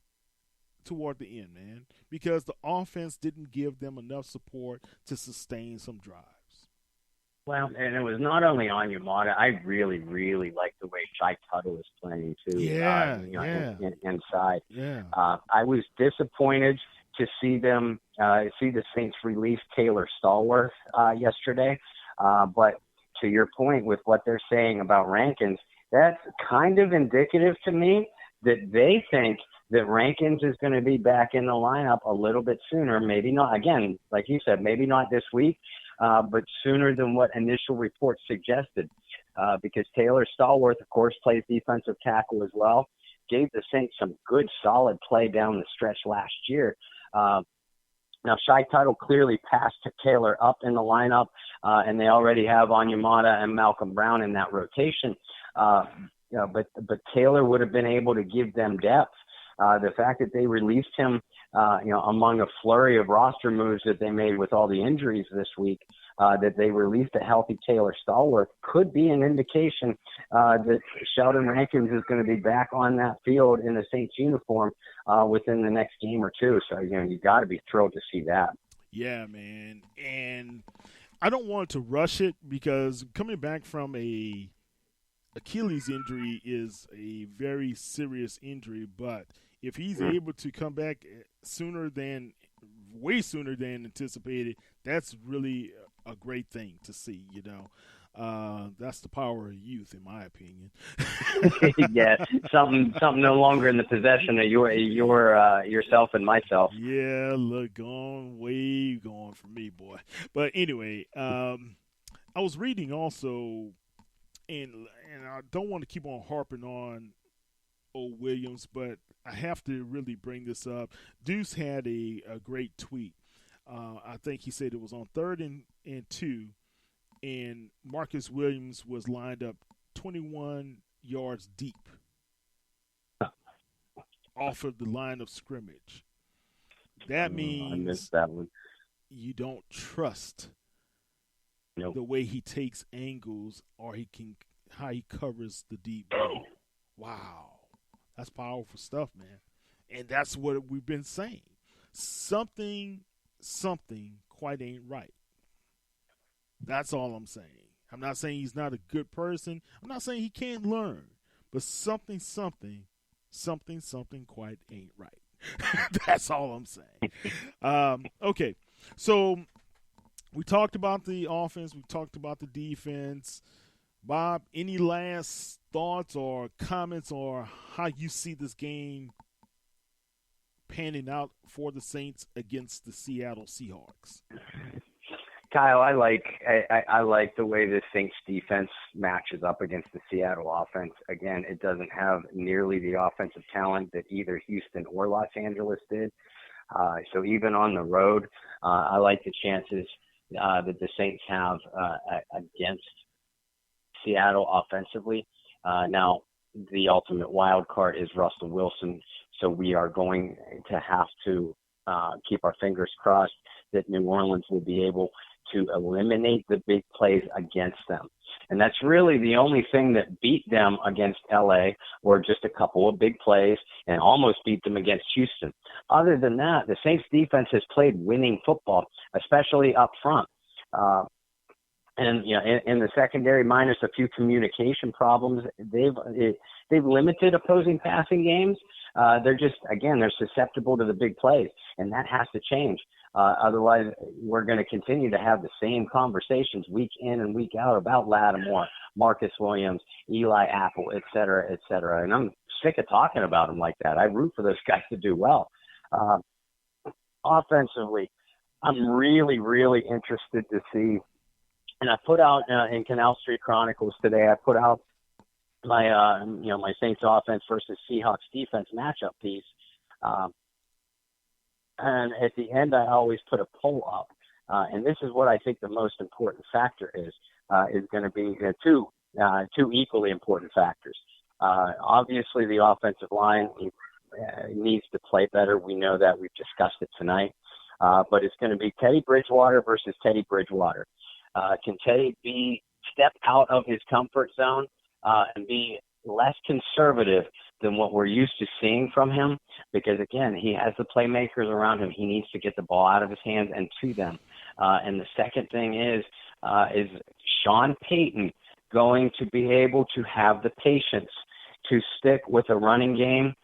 toward the end, man, because the offense didn't give them enough support to sustain some drives. Well, and it was not only on Yamada. I really, really like the way Shai Tuttle is playing too. Inside. Yeah. I was disappointed to see the Saints release Taylor Stallworth yesterday. But to your point with what they're saying about Rankins, that's kind of indicative to me that they think that Rankins is going to be back in the lineup a little bit sooner. Maybe not, again, like you said, maybe not this week, but sooner than what initial reports suggested. Because Taylor Stallworth, of course, plays defensive tackle as well. Gave the Saints some good, solid play down the stretch last year. Now, Shai Tuttle clearly passed to Taylor up in the lineup, and they already have Onyemata and Malcolm Brown in that rotation. But Taylor would have been able to give them depth. The fact that they released him, among a flurry of roster moves that they made with all the injuries this week, that they released a healthy Taylor Stallworth could be an indication that Sheldon Rankins is going to be back on that field in the Saints uniform within the next game or two. So, you got to be thrilled to see that. Yeah, man. And I don't want to rush it because coming back from a Achilles injury is a very serious injury, but if he's able to come back way sooner than anticipated, that's really a great thing to see, That's the power of youth, in my opinion. Yeah, something no longer in the possession of yourself and myself. Yeah, look, way gone for me, boy. But anyway, I was reading also, and I don't want to keep on harping on old Williams, but I have to really bring this up. Deuce had a great tweet. I think he said it was on 3rd and 2, and Marcus Williams was lined up 21 yards deep off of the line of scrimmage. That means I missed that one. You don't trust the way he takes angles or how he covers the deep ball. Wow. That's powerful stuff, man. And that's what we've been saying. Something quite ain't right. That's all I'm saying. I'm not saying he's not a good person. I'm not saying he can't learn. But something quite ain't right. That's all I'm saying. Okay. So we talked about the offense. We talked about the defense. Bob, any last thoughts or comments or how you see this game panning out for the Saints against the Seattle Seahawks? Kyle, I like the way the Saints defense matches up against the Seattle offense. Again, it doesn't have nearly the offensive talent that either Houston or Los Angeles did. So even on the road, I like the chances that the Saints have against Seattle offensively. Now, the ultimate wild card is Russell Wilson, so we are going to have to keep our fingers crossed that New Orleans will be able to eliminate the big plays against them. And that's really the only thing that beat them against LA, or just a couple of big plays, and almost beat them against Houston. Other than that, the Saints defense has played winning football, especially up front. And in the secondary, minus a few communication problems, they've limited opposing passing games. They're susceptible to the big plays, and that has to change. Otherwise, we're going to continue to have the same conversations week in and week out about Lattimore, Marcus Williams, Eli Apple, et cetera, et cetera. And I'm sick of talking about them like that. I root for those guys to do well. Offensively, I'm really, really interested to see And I put out in Canal Street Chronicles today, I put out my my Saints offense versus Seahawks defense matchup piece. And at the end, I always put a poll up. And this is what I think the most important factor is going to be two equally important factors. Obviously, the offensive line needs to play better. We know that. We've discussed it tonight. But it's going to be Teddy Bridgewater versus Teddy Bridgewater. Can Teddy step out of his comfort zone and be less conservative than what we're used to seeing from him? Because, again, he has the playmakers around him. He needs to get the ball out of his hands and to them. And the second thing is Sean Payton going to be able to have the patience to stick with a running game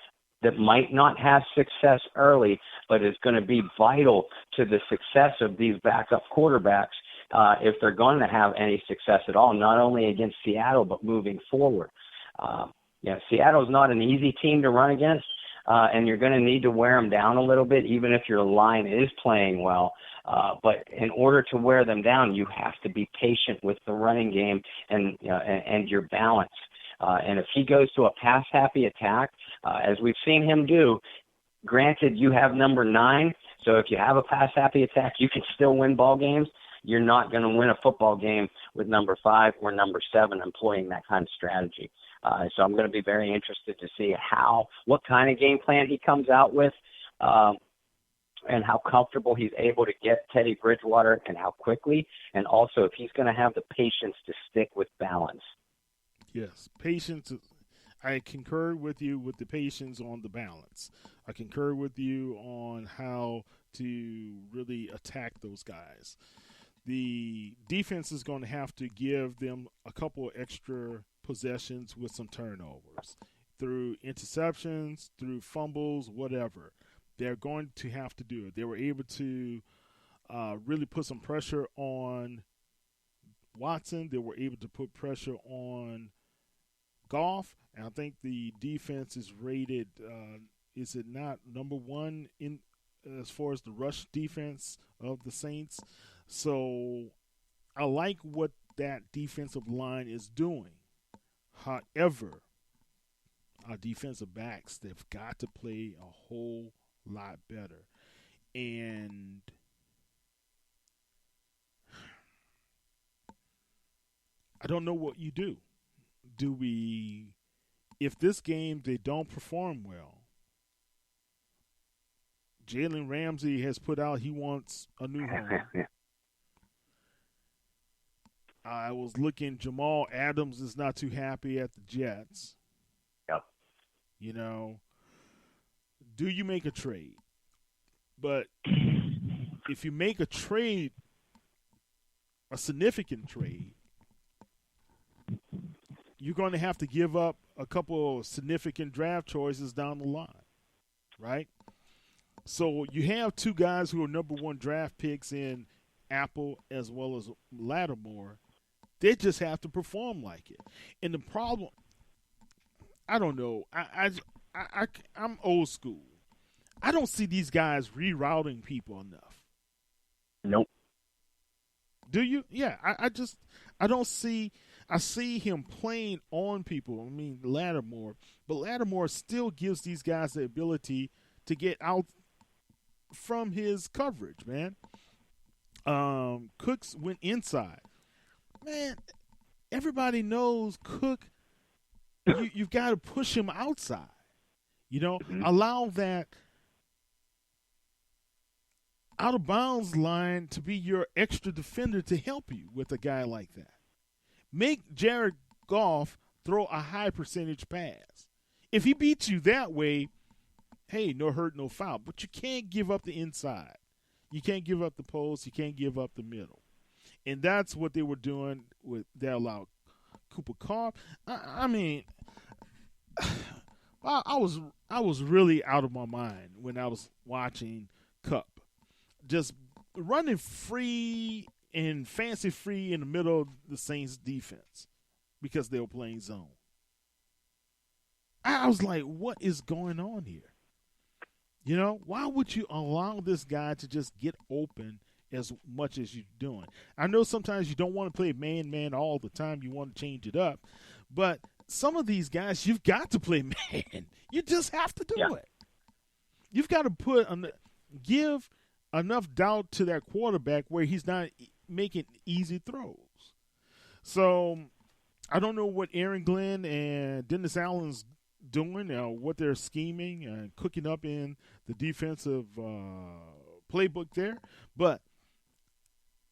that might not have success early, but is going to be vital to the success of these backup quarterbacks if they're going to have any success at all, not only against Seattle, but moving forward. Seattle's not an easy team to run against, and you're going to need to wear them down a little bit, even if your line is playing well. But in order to wear them down, you have to be patient with the running game and your balance. And if he goes to a pass-happy attack, as we've seen him do, granted, you have number 9, so if you have a pass-happy attack, you can still win ball games. You're not going to win a football game with number 5 or number 7 employing that kind of strategy. So I'm going to be very interested to see what kind of game plan he comes out with, and how comfortable he's able to get Teddy Bridgewater and how quickly, and also if he's going to have the patience to stick with balance. Yes, patience. I concur with you with the patience on the balance. I concur with you on how to really attack those guys. The defense is going to have to give them a couple extra possessions with some turnovers through interceptions, through fumbles, whatever. They're going to have to do it. They were able to really put some pressure on Watson. They were able to put pressure on Goff, and I think the defense is rated. Is it not number 1 in as far as the rush defense of the Saints? So I like what that defensive line is doing. However, our defensive backs, they've got to play a whole lot better. And I don't know what you do. If this game they don't perform well, Jalen Ramsey has put out he wants a new home. I was looking, Jamal Adams is not too happy at the Jets. Yep. Do you make a trade? But if you make a trade, a significant trade, you're going to have to give up a couple of significant draft choices down the line, right? So you have 2 guys who are number 1 draft picks in Apple as well as Lattimore. They just have to perform like it. And the problem, I don't know. I'm old school. I don't see these guys rerouting people enough. Nope. Do you? Yeah, I don't see. I see him playing on people. I mean, Lattimore. But Lattimore still gives these guys the ability to get out from his coverage, man. Cooks went inside. Man, everybody knows Cook, you've got to push him outside. Allow that out-of-bounds line to be your extra defender to help you with a guy like that. Make Jared Goff throw a high percentage pass. If he beats you that way, hey, no hurt, no foul. But you can't give up the inside. You can't give up the post. You can't give up the middle. And that's what they were doing with they allowed Cooper Kupp. I mean, I was really out of my mind when I was watching Kupp, just running free and fancy free in the middle of the Saints defense because they were playing zone. I was like, what is going on here? Why would you allow this guy to just get open as much as you're doing. I know sometimes you don't want to play man all the time. You want to change it up, but some of these guys you've got to play man. You just have to do it. You've got to give enough doubt to that quarterback where he's not making easy throws. So I don't know what Aaron Glenn and Dennis Allen's doing, what they're scheming and cooking up in the defensive playbook there, but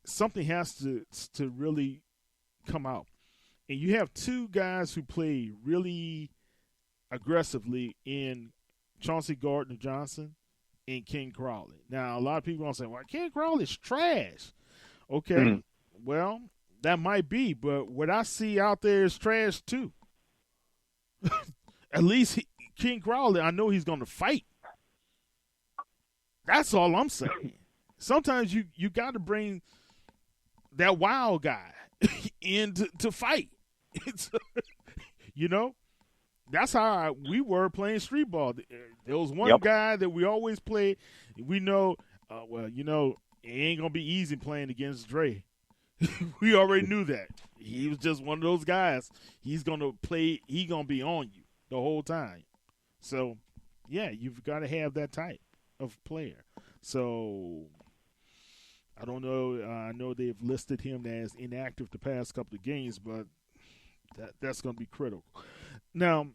something has to really come out. And you have two guys who play really aggressively in Chauncey Gardner-Johnson and Ken Crawley. Now, a lot of people are going to say, well, Ken Crawley's trash. Okay, well, that might be, but what I see out there is trash too. At least Ken Crawley, I know he's going to fight. That's all I'm saying. Sometimes you got to bring that wild guy in to fight. That's how we were playing street ball. There was one guy that we always played. We know, it ain't going to be easy playing against Dre. We already knew that. He was just one of those guys. He's going to play. He's going to be on you the whole time. So, yeah, you've got to have that type of player. So, I don't know. I know they've listed him as inactive the past couple of games, but that's going to be critical. Now,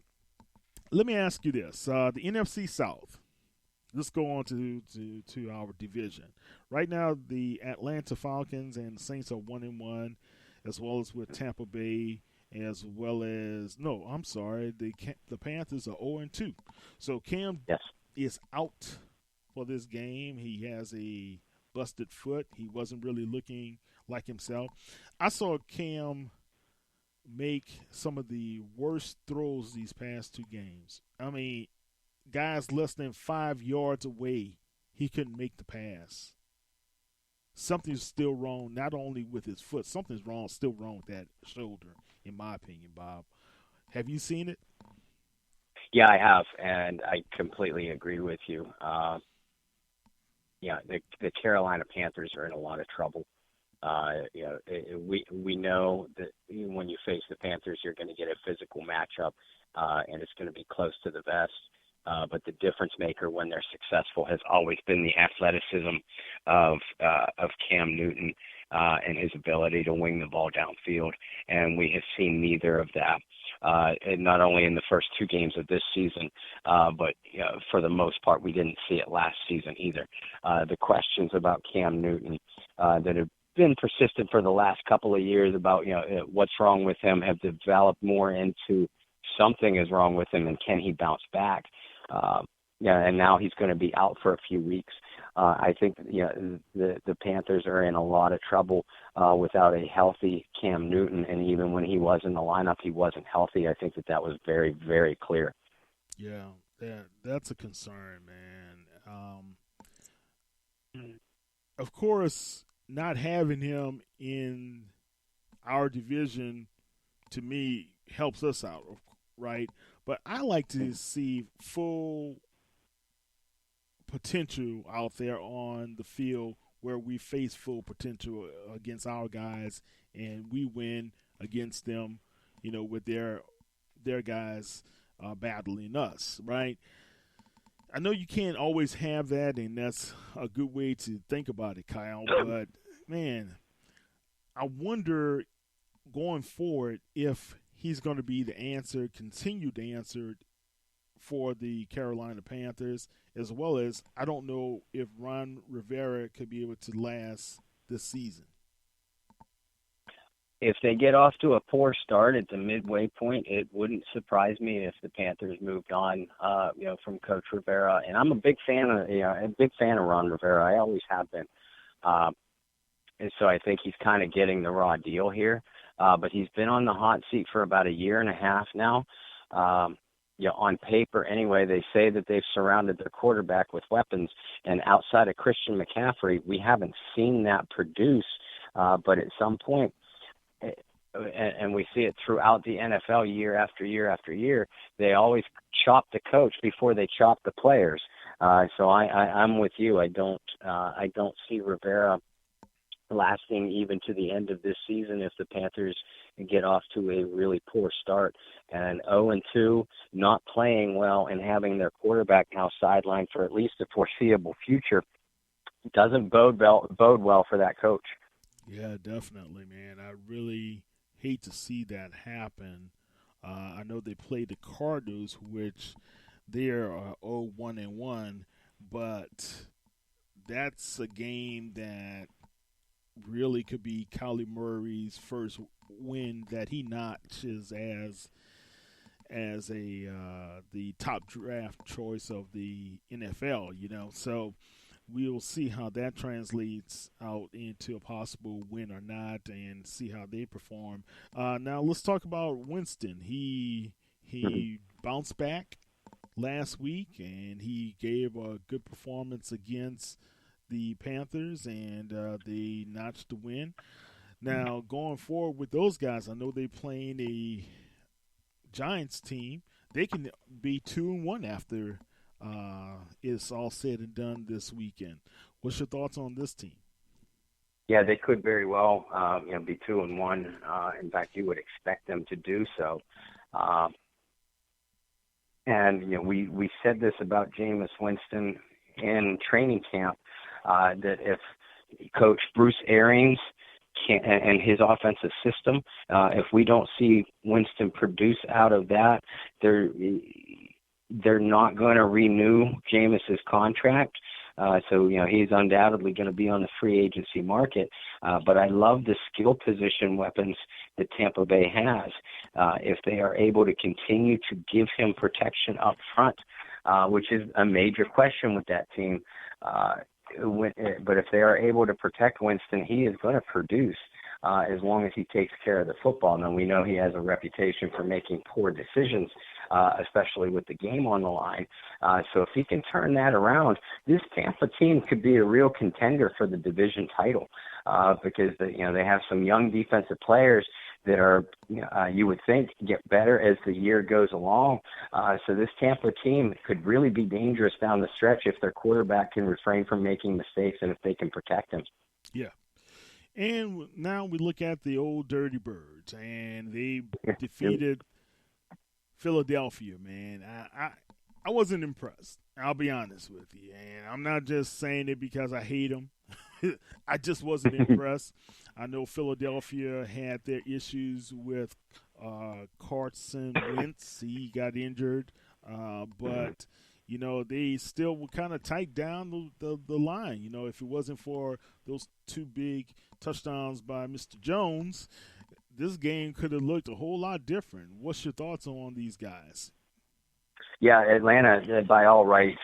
let me ask you this. The NFC South. Let's go on to our division. Right now, the Atlanta Falcons and Saints are 1-1, as well as with Tampa Bay, as well as the Panthers are 0-2. So Cam is out for this game. He has a busted foot. He wasn't really looking like himself. I saw Cam make some of the worst throws these past two games. I mean, guys less than 5 yards away, he couldn't make the pass. Something's still wrong, not only with his foot. Something's still wrong with that shoulder, in my opinion, Bob. Have you seen it? Yeah, I have, and I completely agree with you. The Carolina Panthers are in a lot of trouble. We know that when you face the Panthers, you're going to get a physical matchup, and it's going to be close to the vest. But the difference maker when they're successful has always been the athleticism of Cam Newton and his ability to wing the ball downfield. And we have seen neither of that, and not only in the first two games of this season, but for the most part, we didn't see it last season either. The questions about Cam Newton that have been persistent for the last couple of years about what's wrong with him have developed more into something is wrong with him and can he bounce back? And now he's going to be out for a few weeks. I think the Panthers are in a lot of trouble without a healthy Cam Newton, and even when he was in the lineup, he wasn't healthy. I think that was very, very clear. Yeah, that's a concern, man. Of course, not having him in our division, to me, helps us out, right? But I like to see full potential out there on the field where we face full potential against our guys and we win against them, with their guys battling us, right? I know you can't always have that, and that's a good way to think about it, Kyle, but, man, I wonder going forward if he's going to be the answer, continued answer for the Carolina Panthers, as well as I don't know if Ron Rivera could be able to last this season. If they get off to a poor start at the midway point, it wouldn't surprise me if the Panthers moved on, from Coach Rivera. And I'm a big fan of Ron Rivera. I always have been. And so I think he's kind of getting the raw deal here. But he's been on the hot seat for about a year and a half now. On paper, anyway, they say that they've surrounded their quarterback with weapons. And outside of Christian McCaffrey, we haven't seen that produce. But at some point, and we see it throughout the NFL year after year after year, they always chop the coach before they chop the players. So I'm with you. I don't see Rivera lasting even to the end of this season if the Panthers get off to a really poor start. And 0-2, not playing well and having their quarterback now sidelined for at least the foreseeable future doesn't bode well for that coach. Yeah, definitely, man. I really hate to see that happen. I know they played the Cardinals, which they're 0-1-1, but that's a game that really could be Kyler Murray's first win that he notches as the top draft choice of the NFL. So we'll see how that translates out into a possible win or not, and see how they perform. Now let's talk about Winston. He bounced back last week, and he gave a good performance against the Panthers, and they notched the win. Now, going forward with those guys, I know they're playing a Giants team. They can be 2-1 after it's all said and done this weekend. What's your thoughts on this team? Yeah, they could very well, be 2-1. In fact, you would expect them to do so. And we said this about Jameis Winston in training camp, that if Coach Bruce Arians and his offensive system, if we don't see Winston produce out of that, they're not going to renew Jameis's contract. So he's undoubtedly going to be on the free agency market. But I love the skill position weapons that Tampa Bay has. If they are able to continue to give him protection up front, which is a major question with that team. But if they are able to protect Winston, he is going to produce as long as he takes care of the football. Now, we know he has a reputation for making poor decisions, especially with the game on the line. So if he can turn that around, this Tampa team could be a real contender for the division title, because they have some young defensive players that are, you would think, get better as the year goes along. So this Tampa team could really be dangerous down the stretch if their quarterback can refrain from making mistakes and if they can protect him. Yeah. And now we look at the old Dirty Birds, and they defeated Philadelphia, man. I wasn't impressed. I'll be honest with you. And I'm not just saying it because I hate them. I just wasn't impressed. I know Philadelphia had their issues with Carson Wentz. He got injured. But, they still were kind of tight down the line. If it wasn't for those two big touchdowns by Mr. Jones, this game could have looked a whole lot different. What's your thoughts on these guys? Yeah, Atlanta, by all rights,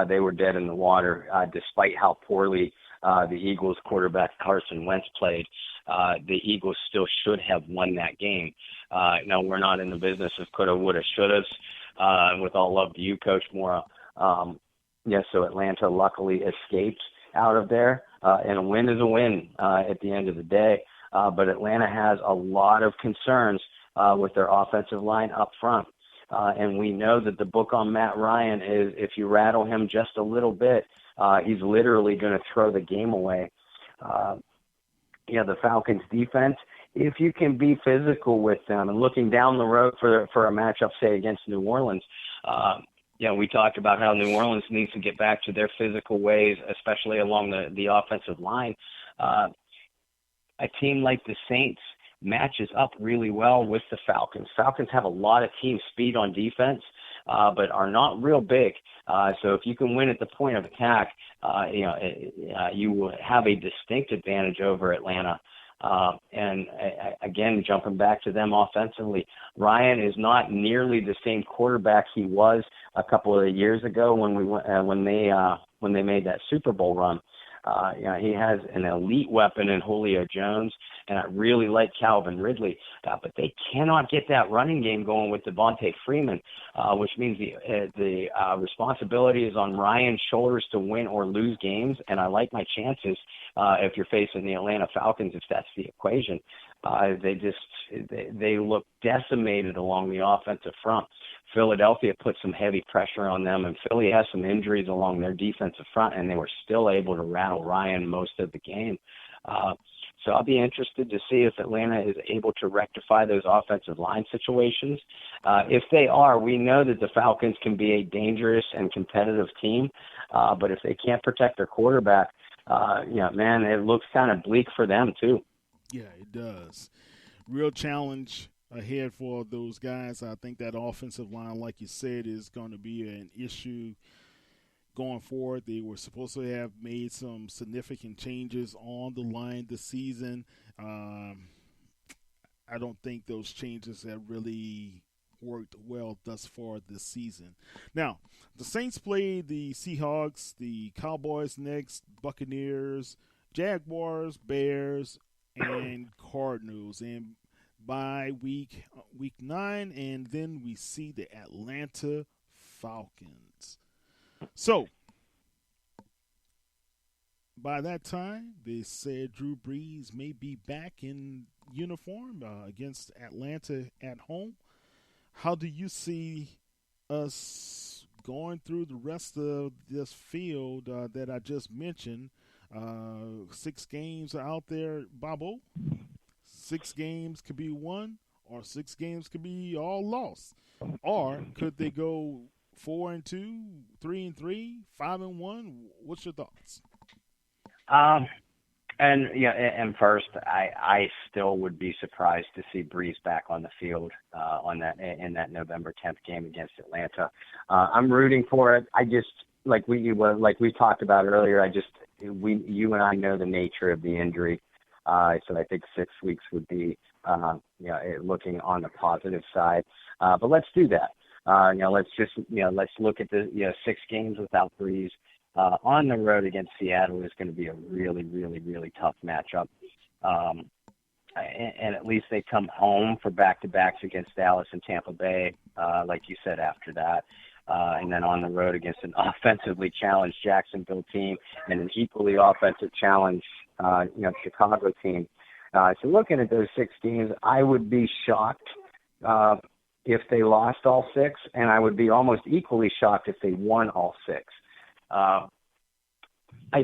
they were dead in the water, despite how poorly the Eagles quarterback Carson Wentz played. The Eagles still should have won that game. Now, we're not in the business of coulda, woulda, shouldas. With all love to you, Coach Mora. So Atlanta luckily escaped out of there, and a win is a win at the end of the day. But Atlanta has a lot of concerns with their offensive line up front. And we know that the book on Matt Ryan is if you rattle him just a little bit, he's literally going to throw the game away. The Falcons defense, if you can be physical with them, and looking down the road for a matchup, say, against New Orleans, we talked about how New Orleans needs to get back to their physical ways, especially along the offensive line. A team like the Saints matches up really well with the Falcons. Falcons have a lot of team speed on defense, but are not real big. So if you can win at the point of attack, you will have a distinct advantage over Atlanta. And again, jumping back to them offensively, Ryan is not nearly the same quarterback he was a couple of years ago when they made that Super Bowl run. He has an elite weapon in Julio Jones, and I really like Calvin Ridley, but they cannot get that running game going with Devontae Freeman, which means the responsibility is on Ryan's shoulders to win or lose games, and I like my chances if you're facing the Atlanta Falcons, if that's the equation. They look decimated along the offensive front. Philadelphia put some heavy pressure on them, and Philly has some injuries along their defensive front, and they were still able to rattle Ryan most of the game. So I'll be interested to see if Atlanta is able to rectify those offensive line situations. If they are, we know that the Falcons can be a dangerous and competitive team, but if they can't protect their quarterback, man, it looks kind of bleak for them too. Yeah, it does. Real challenge ahead for those guys. I think that offensive line, like you said, is going to be an issue going forward. They were supposed to have made some significant changes on the line this season. I don't think those changes have really worked well thus far this season. Now, the Saints play the Seahawks, the Cowboys next, Buccaneers, Jaguars, Bears, and Cardinals. And by week 9, and then we see the Atlanta Falcons. So, by that time, they said Drew Brees may be back in uniform against Atlanta at home. How do you see us going through the rest of this field that I just mentioned? 6 games are out there, Bobo. 6 games could be won, or 6 games could be all lost. Or could they go 4-2, 3-3, 5-1? What's your thoughts? And first, I still would be surprised to see Brees back on the field in that November 10th game against Atlanta. I'm rooting for it. I just like we talked about earlier. You and I know the nature of the injury, so I think 6 weeks would be looking on the positive side. But let's do that. Let's look at the 6 games without Brees. On the road against Seattle is going to be a really, really, really tough matchup. And at least they come home for back-to-backs against Dallas and Tampa Bay, like you said, after that. And then on the road against an offensively challenged Jacksonville team and an equally offensive challenged Chicago team. So looking at those 6 games, I would be shocked if they lost all 6, and I would be almost equally shocked if they won all 6. I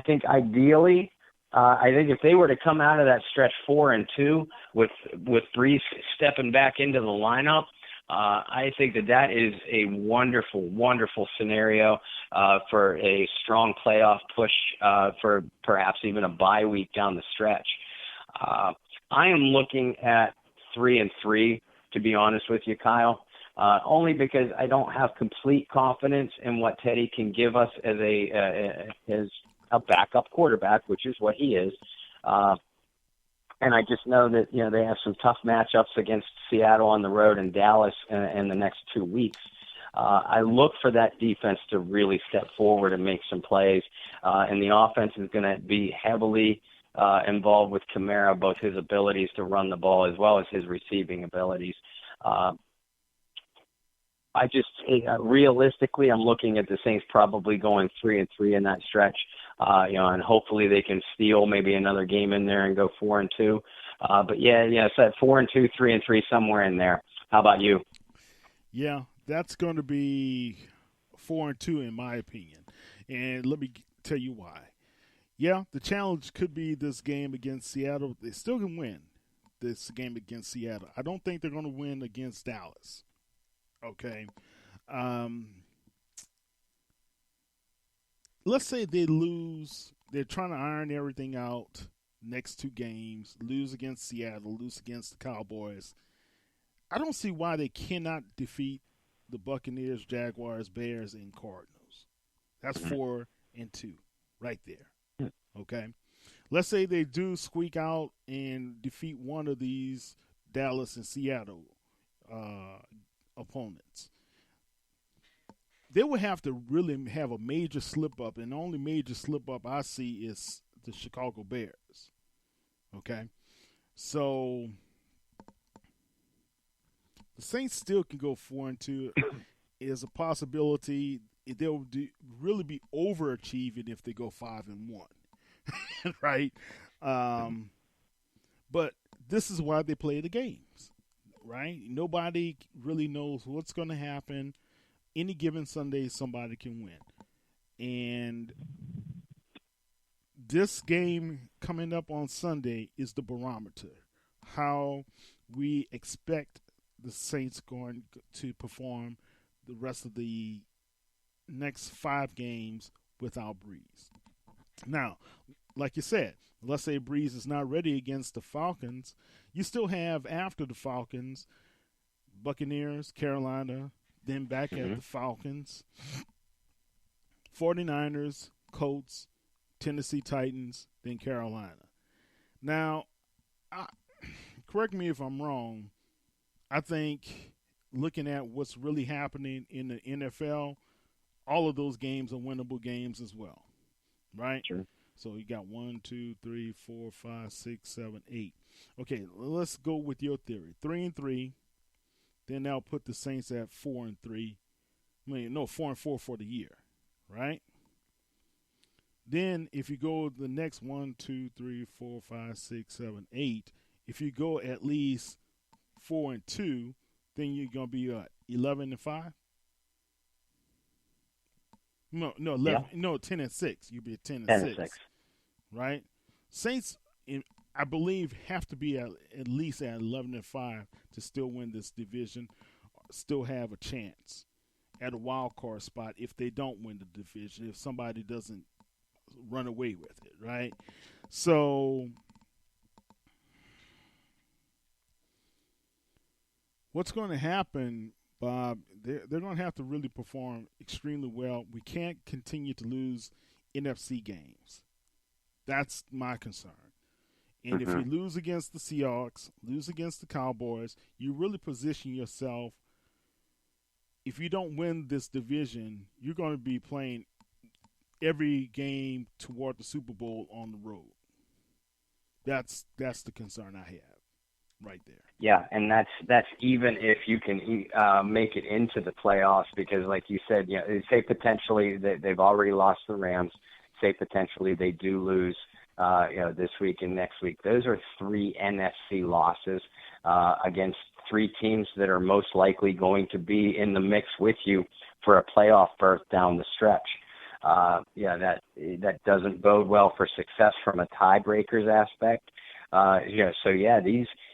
think ideally, if they were to come out of that stretch 4-2 with Brees stepping back into the lineup, I think that is a wonderful, wonderful scenario for a strong playoff push for perhaps even a bye week down the stretch. I am looking at 3-3, to be honest with you, Kyle. Only because I don't have complete confidence in what Teddy can give us as a backup quarterback, which is what he is. And I just know that they have some tough matchups against Seattle on the road and Dallas in the next 2 weeks. I look for that defense to really step forward and make some plays, and the offense is going to be heavily involved with Kamara, both his abilities to run the ball as well as his receiving abilities. Realistically, I'm looking at the Saints probably going 3-3 in that stretch, and hopefully they can steal maybe another game in there and go 4-2. So at 4-2, 3-3, somewhere in there. How about you? Yeah, that's going to be 4-2 in my opinion, and let me tell you why. Yeah, the challenge could be this game against Seattle. They still can win this game against Seattle. I don't think they're going to win against Dallas. Okay. Let's say they lose. They're trying to iron everything out next 2 games, lose against Seattle, lose against the Cowboys. I don't see why they cannot defeat the Buccaneers, Jaguars, Bears, and Cardinals. That's 4-2 right there. Okay. Let's say they do squeak out and defeat one of these Dallas and Seattle opponents. They would have to really have a major slip up, and the only major slip up I see is the Chicago Bears. Okay, so the Saints still can go 4-2. Is a possibility. They'll really be overachieving if they go 5-1, right? But this is why they play the games. Right? Nobody really knows what's going to happen. Any given Sunday, somebody can win. And this game coming up on Sunday is the barometer. How we expect the Saints going to perform the rest of the next 5 games without Brees. Now, like you said, let's say Brees is not ready against the Falcons. You still have, after the Falcons, Buccaneers, Carolina, then back at the Falcons, 49ers, Colts, Tennessee Titans, then Carolina. Now, correct me if I'm wrong, I think looking at what's really happening in the NFL, all of those games are winnable games as well, right? Sure. So you got 1, 2, 3, 4, 5, 6, 7, 8. Okay, let's go with your theory. 3-3. Then that'll put the Saints at 4-3. 4-4 for the year, right? Then if you go the next 1, 2, 3, 4, 5, 6, 7, 8, if you go at least 4-2, then you're gonna be 11-5. No, 11. Yeah. No, 10-6. You'll be at 10-6. Right? Saints, I believe, have to be at least at 11-5 to still win this division, still have a chance at a wild card spot if they don't win the division, if somebody doesn't run away with it, right? So what's going to happen, Bob, they're going to have to really perform extremely well. We can't continue to lose NFC games. That's my concern. And if you lose against the Seahawks, lose against the Cowboys, you really position yourself. If you don't win this division, you're going to be playing every game toward the Super Bowl on the road. That's the concern I have right there. Yeah, and that's even if you can make it into the playoffs, because like you said, say potentially they've already lost the Rams. Say potentially they do lose this week and next week. Those are 3 NFC losses against 3 teams that are most likely going to be in the mix with you for a playoff berth down the stretch. That doesn't bode well for success from a tiebreakers aspect.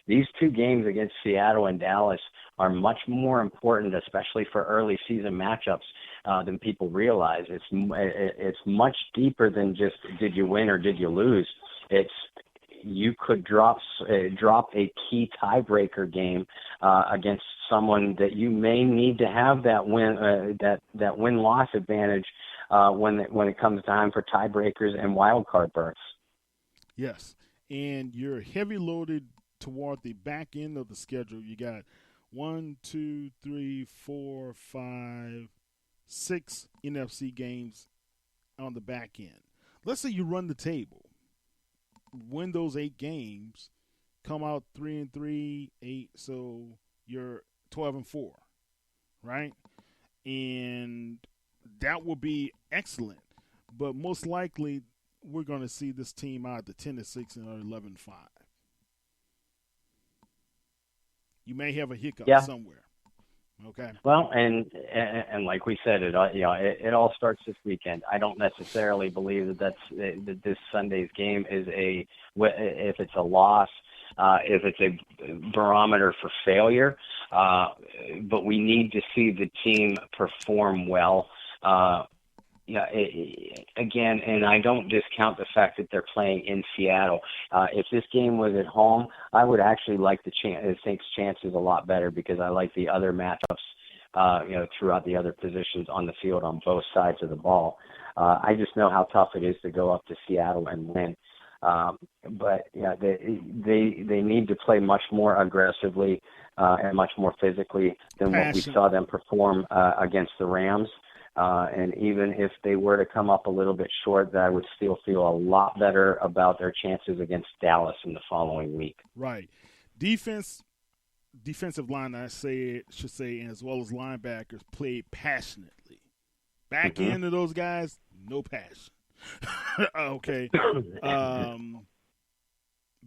These 2 games against Seattle and Dallas are much more important, especially for early season matchups, than people realize. It's much deeper than just did you win or did you lose. It's you could drop a key tiebreaker game against someone that you may need to have that win-loss advantage when it comes time for tiebreakers and wild card berths. Yes, and you're heavy loaded toward the back end of the schedule. You got 1, 2, 3, 4, 5, 6 NFC games on the back end. Let's say you run the table, win those 8 games, come out 3-3, 8, so you're 12-4, right? And that will be excellent, but most likely we're going to see this team out to 10-6 and 11-5. You may have a hiccup somewhere. Okay. Well, and like we said, it all starts this weekend. I don't necessarily believe that this Sunday's game is if it's a loss, if it's a barometer for failure. But we need to see the team perform well. Again, and I don't discount the fact that they're playing in Seattle. If this game was at home, I would actually like the Saints' chances a lot better, because I like the other matchups, throughout the other positions on the field on both sides of the ball. I just know how tough it is to go up to Seattle and win. But they need to play much more aggressively and much more physically than what we saw them perform against the Rams. And even if they were to come up a little bit short, that I would still feel a lot better about their chances against Dallas in the following week. Right. Defensive line, should say, as well as linebackers, played passionately. Back end of those guys, no passion. Okay.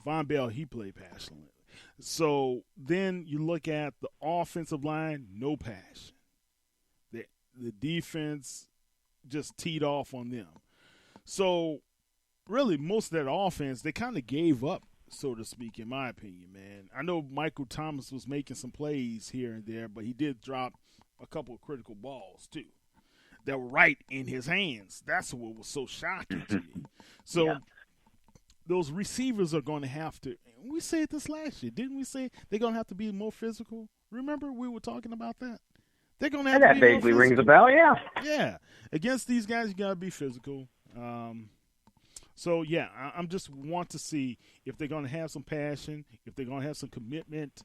Von Bell, he played passionately. So then you look at the offensive line, no passion. The defense just teed off on them. So really most of that offense, they kind of gave up, so to speak, in my opinion, man. I know Michael Thomas was making some plays here and there, but he did drop a couple of critical balls, too, that were right in his hands. That's what was so shocking to me. So those receivers are going to have to – we said this last year. Didn't we say they're going to have to be more physical? Remember we were talking about that? They're going to have to be more physical. That vaguely rings a bell, yeah. Yeah. Against these guys, you got to be physical. So, yeah, I'm just want to see if they're going to have some passion, if they're going to have some commitment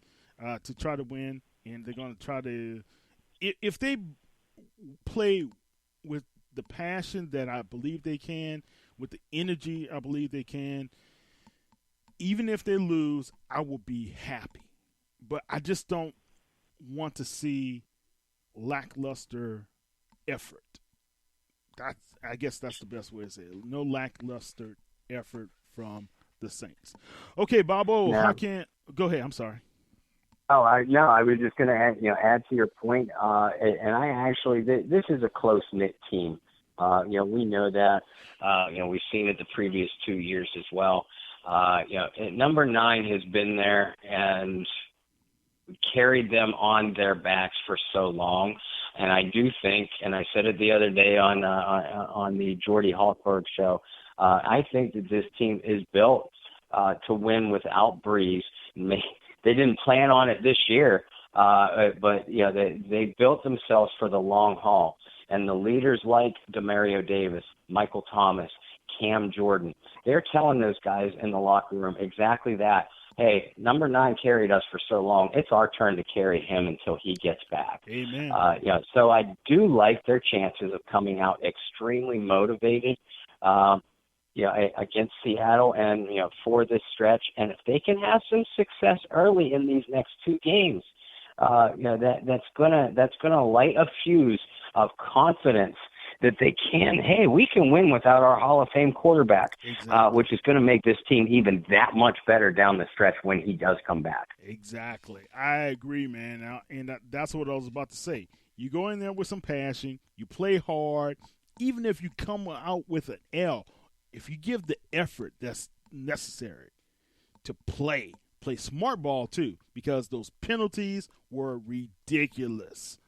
to try to win, and they're going to try to – if they play with the passion that I believe they can, with the energy I believe they can, even if they lose, I will be happy. But I just don't want to see lackluster effort. I guess that's the best way to say it. No lackluster effort from the Saints. Okay, Bobo, how can – go ahead. I'm sorry. Oh, I was just going to add to your point. And I actually – this is a close-knit team. We know that. We've seen it the previous 2 years as well. Number 9 has been there and carried them on their backs for so long. And I do think, and I said it the other day on the Jordy Hultberg show, I think that this team is built to win without Brees. They didn't plan on it this year, but they built themselves for the long haul. And the leaders like Demario Davis, Michael Thomas, Cam Jordan, they're telling those guys in the locker room exactly that. Hey, number 9 carried us for so long. It's our turn to carry him until he gets back. Amen. So I do like their chances of coming out extremely motivated, against Seattle and, for this stretch. And if they can have some success early in these next 2 games, that's gonna light a fuse of confidence that they can, we can win without our Hall of Fame quarterback, exactly. Which is going to make this team even that much better down the stretch when he does come back. Exactly. I agree, man. And that's what I was about to say. You go in there with some passion. You play hard. Even if you come out with an L, if you give the effort that's necessary to play smart ball too, because those penalties were ridiculous.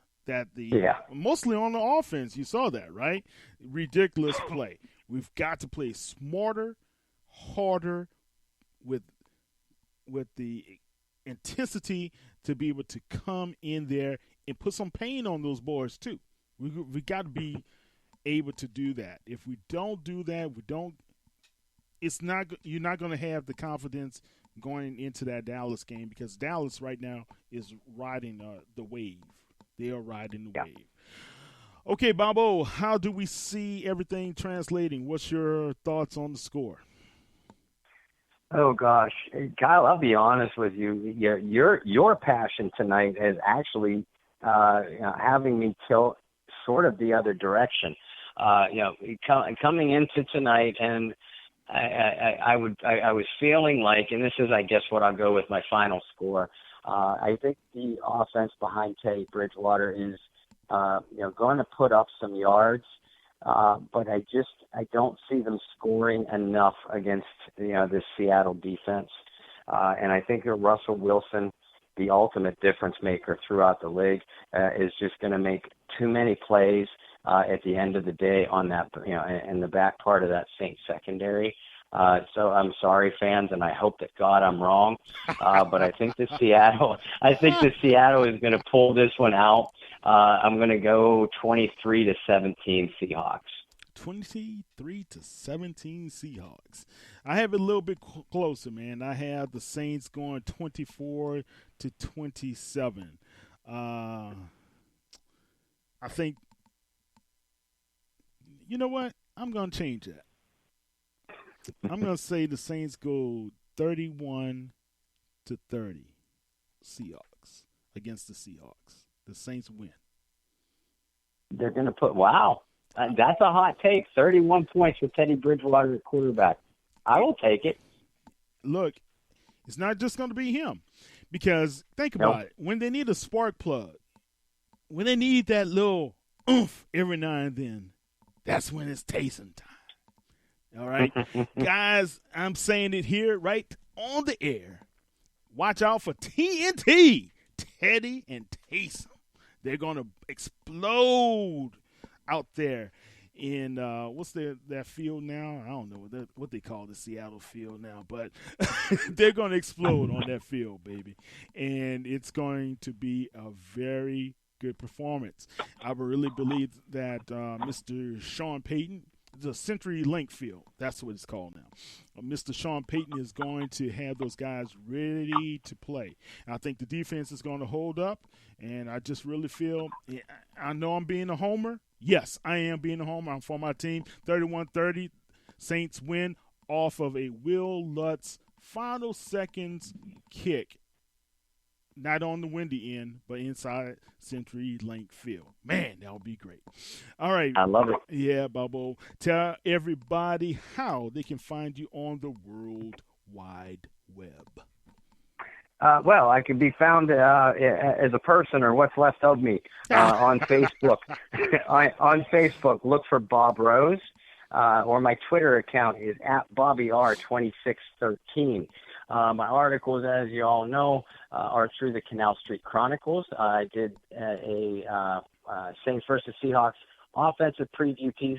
Mostly on the offense, you saw that, right? Ridiculous play. We've got to play smarter, harder, with the intensity to be able to come in there and put some pain on those boys too. We got to be able to do that. If we don't do that, you're not going to have the confidence going into that Dallas game, because Dallas right now is riding the wave. They are riding the wave. Okay, Bobo, how do we see everything translating? What's your thoughts on the score? Oh, gosh. Kyle, I'll be honest with you. Your passion tonight is actually having me tilt sort of the other direction. Coming into tonight, and I was feeling like, and this is, I guess, what I'll go with my final score, I think the offense behind Teddy Bridgewater is, going to put up some yards, but I don't see them scoring enough against, this Seattle defense. And I think Russell Wilson, the ultimate difference maker throughout the league, is just going to make too many plays at the end of the day on that, in the back part of that Saints secondary. So I'm sorry, fans, and I hope that God I'm wrong. But I think the Seattle is going to pull this one out. I'm going to go 23-17 Seahawks. 23-17 Seahawks. I have it a little bit closer, man. I have the Saints going 24-27. I think, you know what? I'm going to change that. I'm going to say the Saints go 31-30 Seahawks against the Seahawks. The Saints win. They're going to put, wow. That's a hot take. 31 points with Teddy Bridgewater at quarterback. I will take it. Look, it's not just going to be him. Because think about it. When they need a spark plug, when they need that little oomph every now and then, that's when it's Taysom time. All right, guys, I'm saying it here right on the air. Watch out for TNT, Teddy and Taysom. They're going to explode out there in what's that field now? I don't know what they call the Seattle field now, but they're going to explode on that field, baby. And it's going to be a very good performance. I really believe that Mr. Sean Payton, the Century Link Field, that's what it's called now. Mr. Sean Payton is going to have those guys ready to play. And I think the defense is going to hold up, and I just really feel, I know I'm being a homer. Yes, I am being a homer. I'm for my team. 31-30, Saints win off of a Will Lutz final seconds kick. Not on the windy end, but inside Century Link Field. Man, that would be great. All right. I love it. Yeah, Bubbo. Tell everybody how they can find you on the World Wide Web. Well, I can be found as a person, or what's left of me, on Facebook. On Facebook, look for Bob Rose, or my Twitter account is @BobbyR2613. My articles, as you all know, are through the Canal Street Chronicles. I did a Saints versus Seahawks offensive preview piece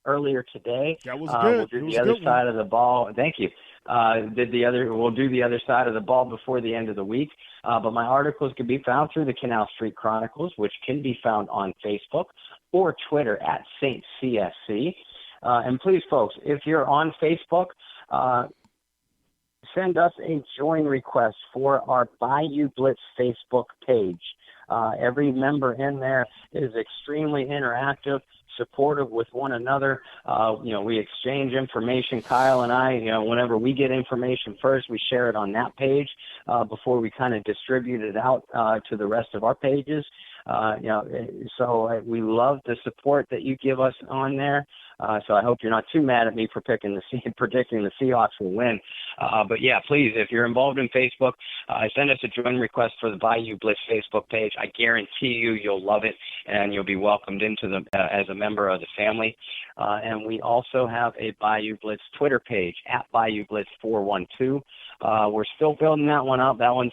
earlier today. That was good. We'll do the other side of the ball. Thank you. We'll do the other side of the ball before the end of the week. But my articles can be found through the Canal Street Chronicles, which can be found on Facebook or Twitter @SaintsCSC. And please, folks, if you're on Facebook, send us a join request for our Bayou Blitz Facebook page. Every member in there is extremely interactive, supportive with one another. We exchange information, Kyle and I. Whenever we get information first, we share it on that page before we kind of distribute it out to the rest of our pages. So we love the support that you give us on there. So I hope you're not too mad at me for predicting the Seahawks will win. But yeah, please, if you're involved in Facebook, send us a join request for the Bayou Blitz Facebook page. I guarantee you'll love it, and you'll be welcomed into as a member of the family. And we also have a Bayou Blitz Twitter page @BayouBlitz412. We're still building that one up. That one's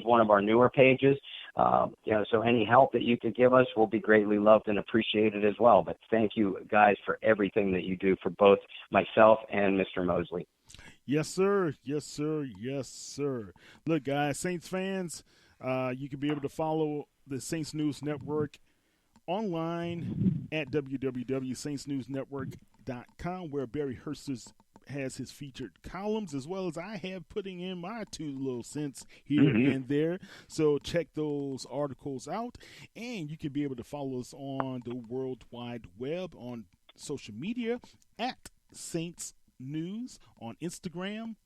one of our newer pages. So any help that you could give us will be greatly loved and appreciated as well. But thank you guys for everything that you do for both myself and Mr. Mosley. Yes, sir. Yes, sir. Yes, sir. Look, guys, Saints fans, you can be able to follow the Saints News Network online at www.saintsnewsnetwork.com, where Barry Hurst has his featured columns, as well as I have putting in my 2 little cents here and there. So check those articles out, and you can be able to follow us on the World Wide Web on social media at Saints News on Instagram,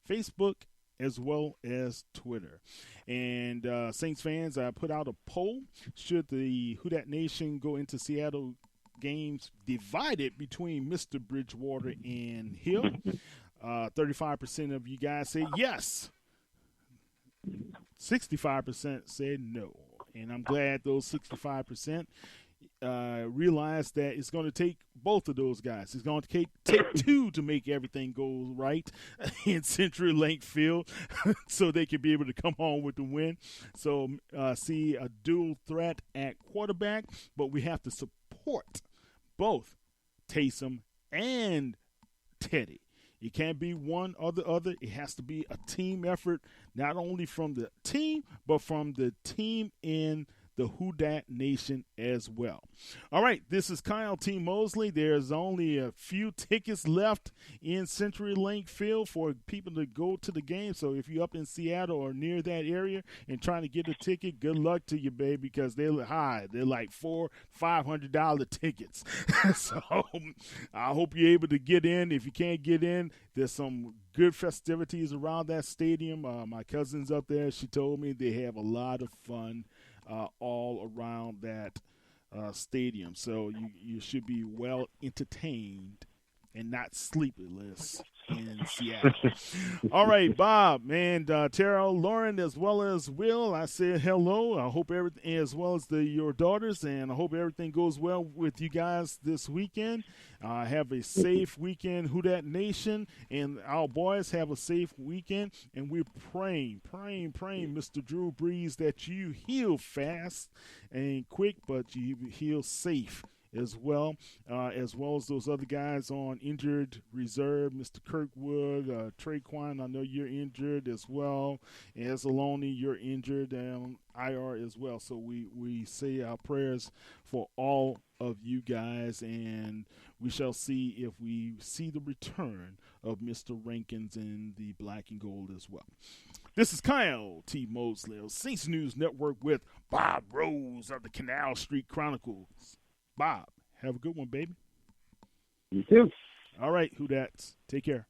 Facebook, as well as Twitter. And Saints fans, I put out a poll. Should the Who Dat Nation go into Seattle games divided between Mr. Bridgewater and Hill? 35% of you guys say yes. 65% said no. And I'm glad those 65% realize that it's going to take both of those guys. It's going to take 2 to make everything go right in Century Link Field so they can be able to come home with the win. So see a dual threat at quarterback, but we have to support both Taysom and Teddy. It can't be one or the other. It has to be a team effort, not only from the team, but from the team in the Who Dat Nation as well. All right, this is Kyle T. Mosley. There's only a few tickets left in Century Link Field for people to go to the game. So if you're up in Seattle or near that area and trying to get a ticket, good luck to you, baby, because they're high. They're like $400-$500 tickets. So I hope you're able to get in. If you can't get in, there's some good festivities around that stadium. My cousin's up there. She told me they have a lot of fun all around that stadium. So you should be well entertained and not sleepless in Seattle. All right, Bob, and Terrell, Lauren, as well as Will, I said hello. I hope everything, as well as your daughters, and I hope everything goes well with you guys this weekend. Have a safe weekend, Who Dat Nation, and our boys have a safe weekend. And we're praying, Mr. Drew Brees, that you heal fast and quick, but you heal safe as well as those other guys on injured reserve, Mr. Kirkwood, Traquan, I know you're injured as well, as Aloni, you're injured, and IR as well. So we say our prayers for all of you guys, and we shall see if we see the return of Mr. Rankins in the black and gold as well. This is Kyle T. Mosley of Saints News Network with Bob Rose of the Canal Street Chronicles. Bob, have a good one, baby. You too. All right, Who Dats. Take care.